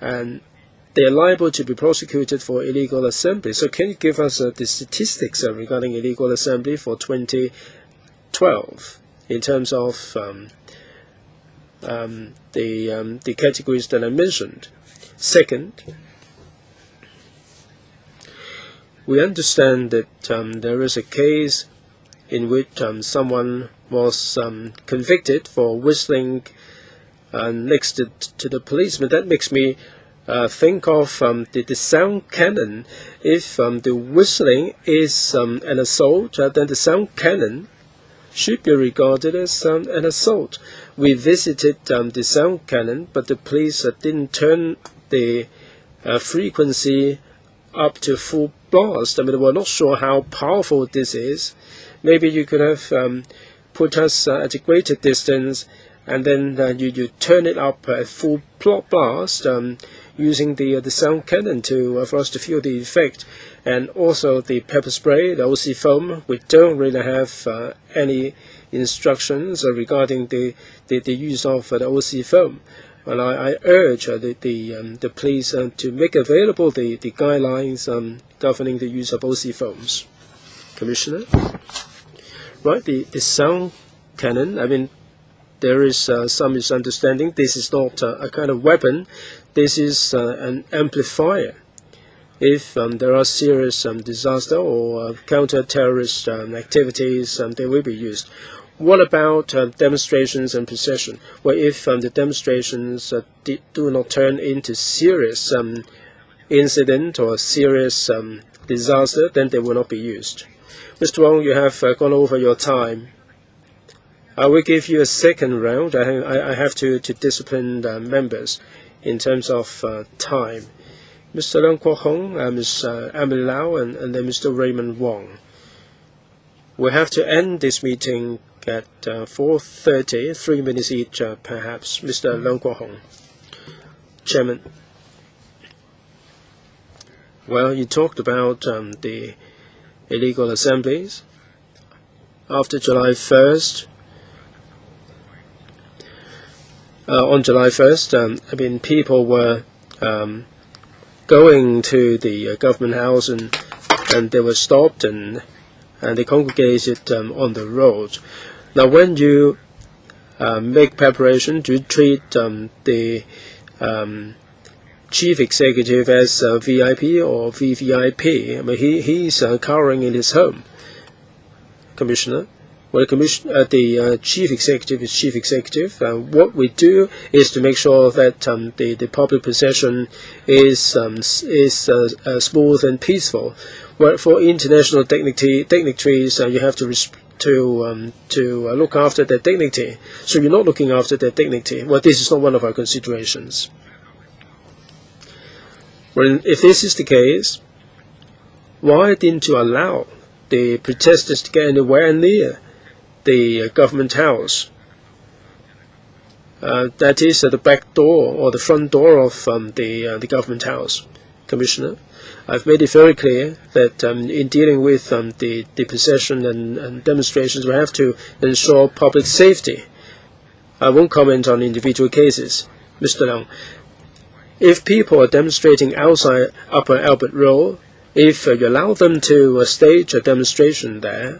and they are liable to be prosecuted for illegal assembly. So can you give us the statistics regarding illegal assembly for 2012 in terms of the categories that I mentioned? Second, we understand that there is a case in which someone was convicted for whistling next to the policeman. That makes me think of the sound cannon. If the whistling is an assault, then the sound cannon should be regarded as an assault. We visited the sound cannon, but the police didn't turn the frequency up to full blast. I mean, we're not sure how powerful this is. Maybe you could have put us at a greater distance, and then you turn it up at full blast using the sound cannon for us to feel the effect. And also the pepper spray, the OC foam. We don't really have any instructions regarding the use of the OC foam. And I urge the police to make available the guidelines governing the use of OC foams. Commissioner? Right, the sound cannon, I mean, there is some misunderstanding. This is not a kind of weapon. This is an amplifier. If there are serious disaster or counter-terrorist activities, they will be used. What about demonstrations and procession? Well, if the demonstrations do not turn into serious incident or serious disaster, then they will not be used. Mr. Wong, you have gone over your time. I will give you a second round. I have to discipline members in terms of time. Mr. Leung Kwok-him, Ms. Emily Lau, and then Mr. Raymond Wong. We have to end this meeting at 4:30, 3 minutes each, perhaps. Mr. Leung Kwok-him. Chairman. Well, you talked about the illegal assemblies. After July 1st, on July 1st, I mean, people were going to the government house and they were stopped and they congregated on the road. Now, when you make preparation, do you treat the chief executive as VIP or VVIP? I mean, he's cowering in his home. Commissioner? Well, the chief executive is chief executive. What we do is to make sure that the public procession is smooth and peaceful. Well, for international dignitaries, you have to look after their dignity. So you're not looking after their dignity. Well, this is not one of our considerations. Well, if this is the case, why didn't you allow the protesters to get anywhere near the government house? That is at the back door or the front door of the government house. Commissioner, I've made it very clear that in dealing with the procession and demonstrations, we have to ensure public safety. I won't comment on individual cases. Mr. Leung, if people are demonstrating outside Upper Albert Road, If you allow them to stage a demonstration there,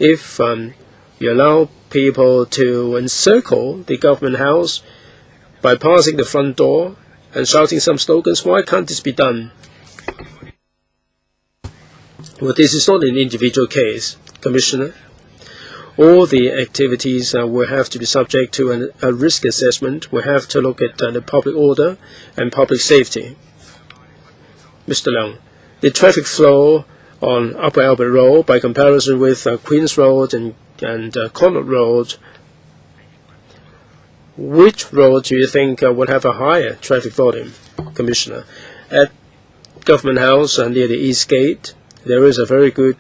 if you allow people to encircle the government house by passing the front door and shouting some slogans, why can't this be done? Well, this is not an individual case, Commissioner. All the activities will have to be subject to a risk assessment. We have to look at the public order and public safety. Mr. Leung, the traffic flow on Upper Albert Road, by comparison with Queen's Road and Connaught Road, which road do you think would have a higher traffic volume, Commissioner? At Government House near the East Gate, there is a very good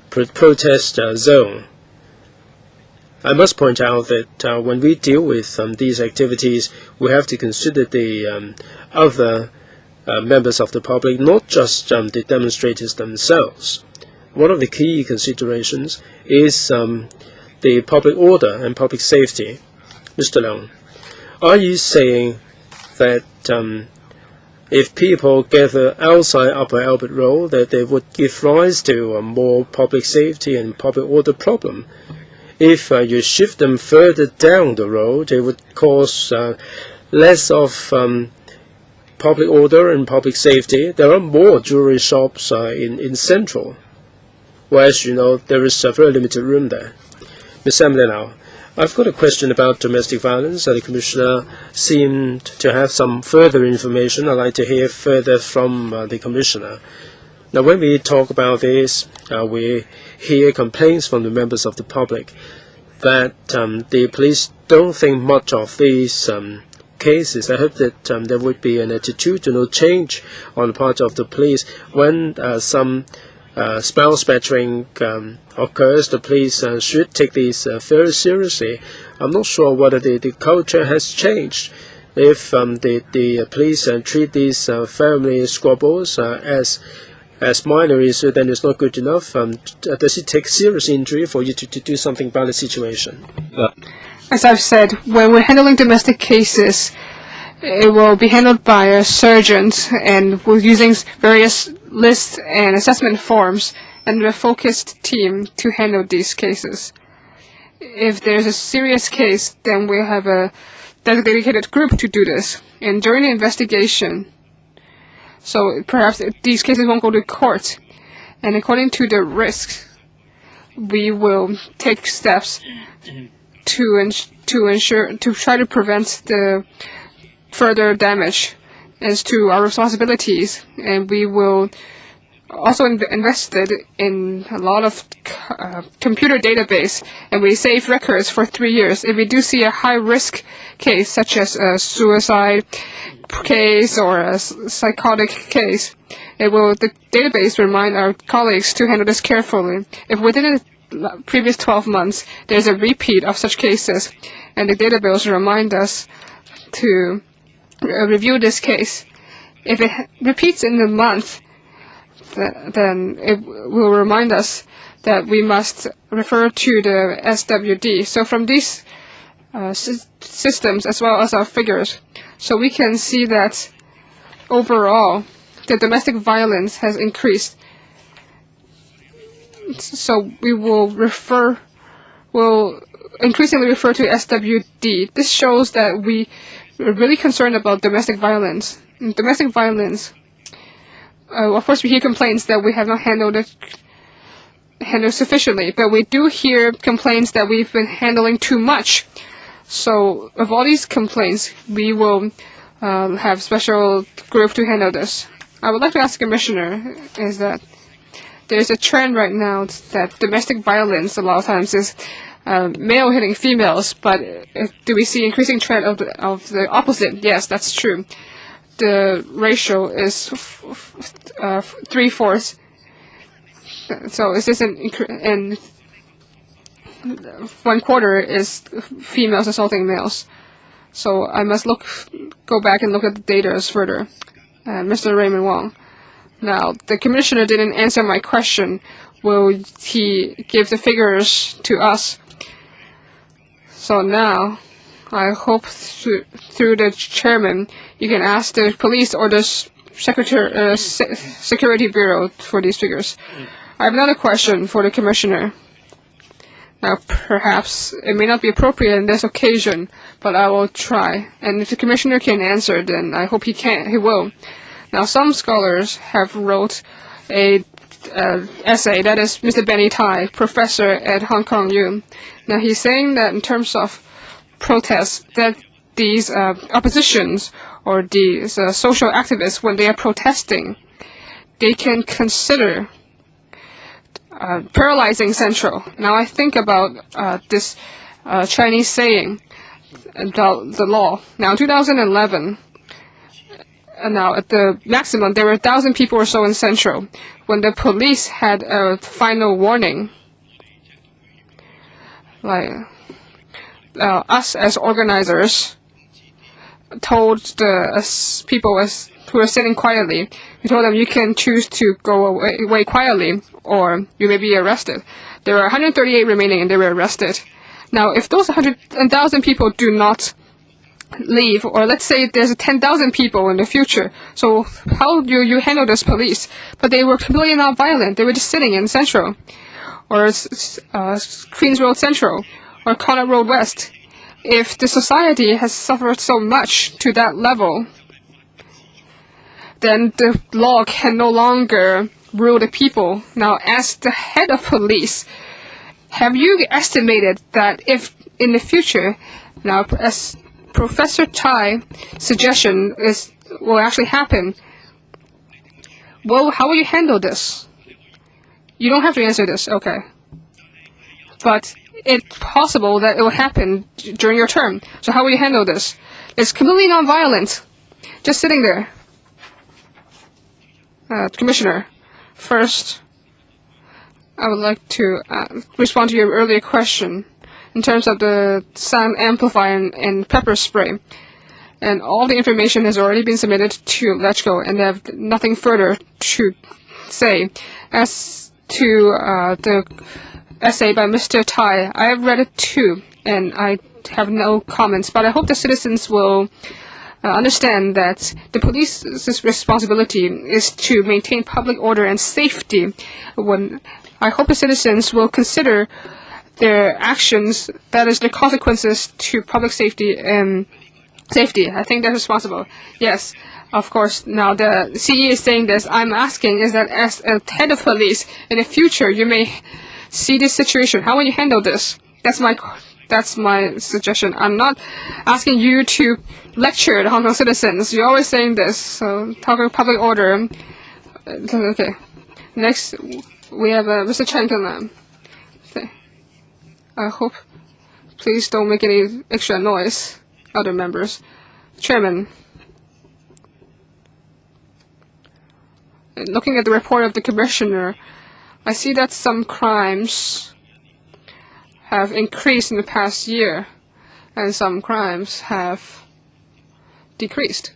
protest zone. I must point out that when we deal with these activities, we have to consider the other members of the public, not just the demonstrators themselves. One of the key considerations is the public order and public safety. Mr. Leung, are you saying that if people gather outside Upper Albert Road, that they would give rise to a more public safety and public order problem? If you shift them further down the road, it would cause less of public order and public safety. There are more jewelry shops in Central, whereas, there is a very limited room there. Ms. Emily now, I've got a question about domestic violence. The Commissioner seemed to have some further information. I'd like to hear further from the Commissioner. Now, when we talk about this, we hear complaints from the members of the public that the police don't think much of these cases. I hope that there would be an attitudinal change on the part of the police. When some spouse battering occurs, the police should take these very seriously. I'm not sure whether the culture has changed. If the police treat these family squabbles as minor issue, then it's not good enough. Does it take serious injury for you to do something about the situation? As I've said, when we're handling domestic cases, it will be handled by a surgeon, and we're using various lists and assessment forms and a focused team to handle these cases. If there's a serious case, then we'll have a dedicated group to do this. And during the investigation, so perhaps these cases won't go to court, and according to the risks, we will take steps to try to prevent the further damage as to our responsibilities, and we will also invested in a lot of computer database, and we save records for 3 years. If we do see a high-risk case, such as a suicide case or a psychotic case, the database remind our colleagues to handle this carefully. If within the previous 12 months there's a repeat of such cases, and the database will remind us to review this case. If it repeats in the month, then it will remind us that we must refer to the SWD. So from these systems as well as our figures, so we can see that overall the domestic violence has increased. So we will increasingly refer to SWD. This shows that we are really concerned about domestic violence. In domestic violence, of course, we hear complaints that we have not handled sufficiently, but we do hear complaints that we've been handling too much. So, of all these complaints, we will have special group to handle this. I would like to ask the Commissioner is that there's a trend right now that domestic violence a lot of times is male hitting females, but do we see increasing trend of the opposite? Yes, that's true. The ratio is 3/4. So is this and 1/4 is females assaulting males. So I must go back and look at the data further. Mr. Raymond Wong. Now, the Commissioner didn't answer my question. Will he give the figures to us? So now, I hope through the chairman, you can ask the police or the Security Bureau for these figures. I have another question for the Commissioner. Now, perhaps it may not be appropriate in this occasion, but I will try. And if the Commissioner can answer, then I hope he will. Now, some scholars have wrote a essay, that is Mr. Benny Tai, professor at Hong Kong U. Now, he's saying that in terms of protests, that these oppositions or these social activists, when they are protesting, they can consider paralyzing Central. Now, I think about this Chinese saying about the law. Now, in 2011, now at the maximum, there were 1,000 people or so in Central. When the police had a final warning, like us as organizers told the people who were sitting quietly, we told them you can choose to go away quietly or you may be arrested. There were 138 remaining and they were arrested. Now, if those 1,000 people do not leave, or let's say there's 10,000 people in the future, so how do you handle this police? But they were completely not violent. They were just sitting in Central, or Queens Road Central, or Connaught Road West. If the society has suffered so much to that level, then the law can no longer rule the people. Now, as the head of police, have you estimated that if in the future, now as Professor Chai's suggestion will actually happen, well, how will you handle this? You don't have to answer this, okay. But it's possible that it will happen during your term. So how will you handle this? It's completely non-violent. Just sitting there. Commissioner, first, I would like to respond to your earlier question in terms of the sound amplifier and pepper spray. And all the information has already been submitted to LegCo, and they have nothing further to say. As to the essay by Mr. Tai, I have read it too, and I have no comments, but I hope the citizens will understand that the police's responsibility is to maintain public order and safety. I hope the citizens will consider their actions, that is, the consequences to public safety and safety. I think they're responsible. Yes, of course. Now, the CE is saying this. I'm asking is that as a head of police, in the future, you may see this situation. How will you handle this? That's my suggestion. I'm not asking you to lecture the Hong Kong citizens. You're always saying this. So, talking public order. Okay. Next, we have Mr. Chen Lam. I hope. Please don't make any extra noise, other members. Chairman, looking at the report of the Commissioner, I see that some crimes have increased in the past year, and some crimes have decreased.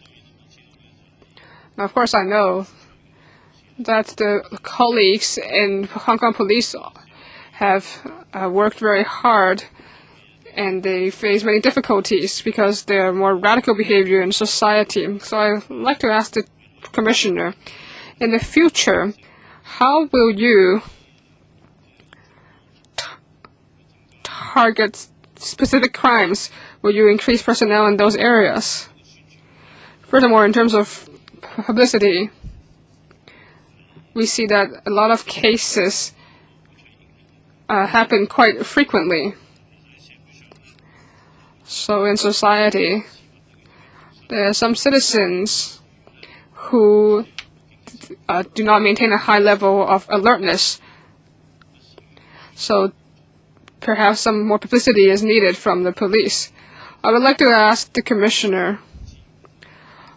Now, of course, I know that the colleagues in Hong Kong Police have worked very hard, and they face many difficulties because there are more radical behavior in society. So I'd like to ask the Commissioner, in the future, how will you target specific crimes? Will you increase personnel in those areas? Furthermore, in terms of publicity, we see that a lot of cases happen quite frequently. So in society, there are some citizens who do not maintain a high level of alertness. So perhaps some more publicity is needed from the police. I would like to ask the Commissioner,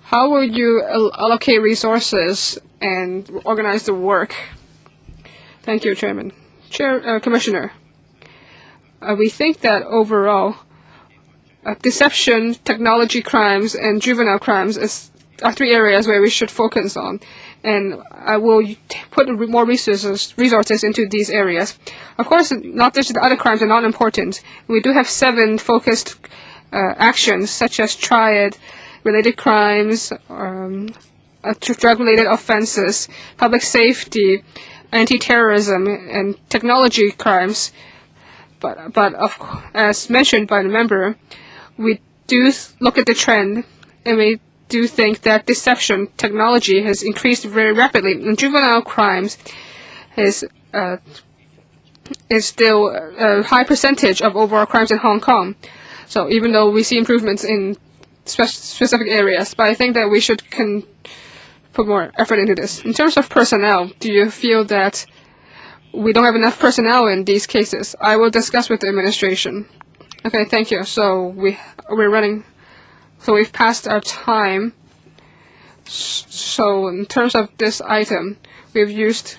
how will you allocate resources and organize the work? Thank you, Chairman. Commissioner, we think that overall, deception, technology crimes, and juvenile crimes are three areas where we should focus on. And I will put more resources into these areas. Of course, not just the other crimes are not important. We do have 7 focused actions, such as triad, related crimes, drug-related offenses, public safety, anti-terrorism, and technology crimes. But as mentioned by the member, we do look at the trend, and we do think that deception technology has increased very rapidly. And juvenile crimes is still a high percentage of overall crimes in Hong Kong. So even though we see improvements in specific areas, but I think that we should put more effort into this. In terms of personnel, do you feel that we don't have enough personnel in these cases? I will discuss with the administration. Okay, thank you. So we're running. So we've passed our time. So in terms of this item, we've used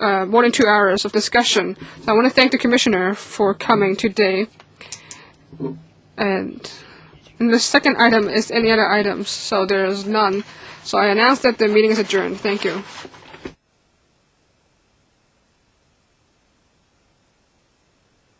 more than 2 hours of discussion. So I want to thank the Commissioner for coming today. And the second item is any other items. So there is none. So I announce that the meeting is adjourned. Thank you.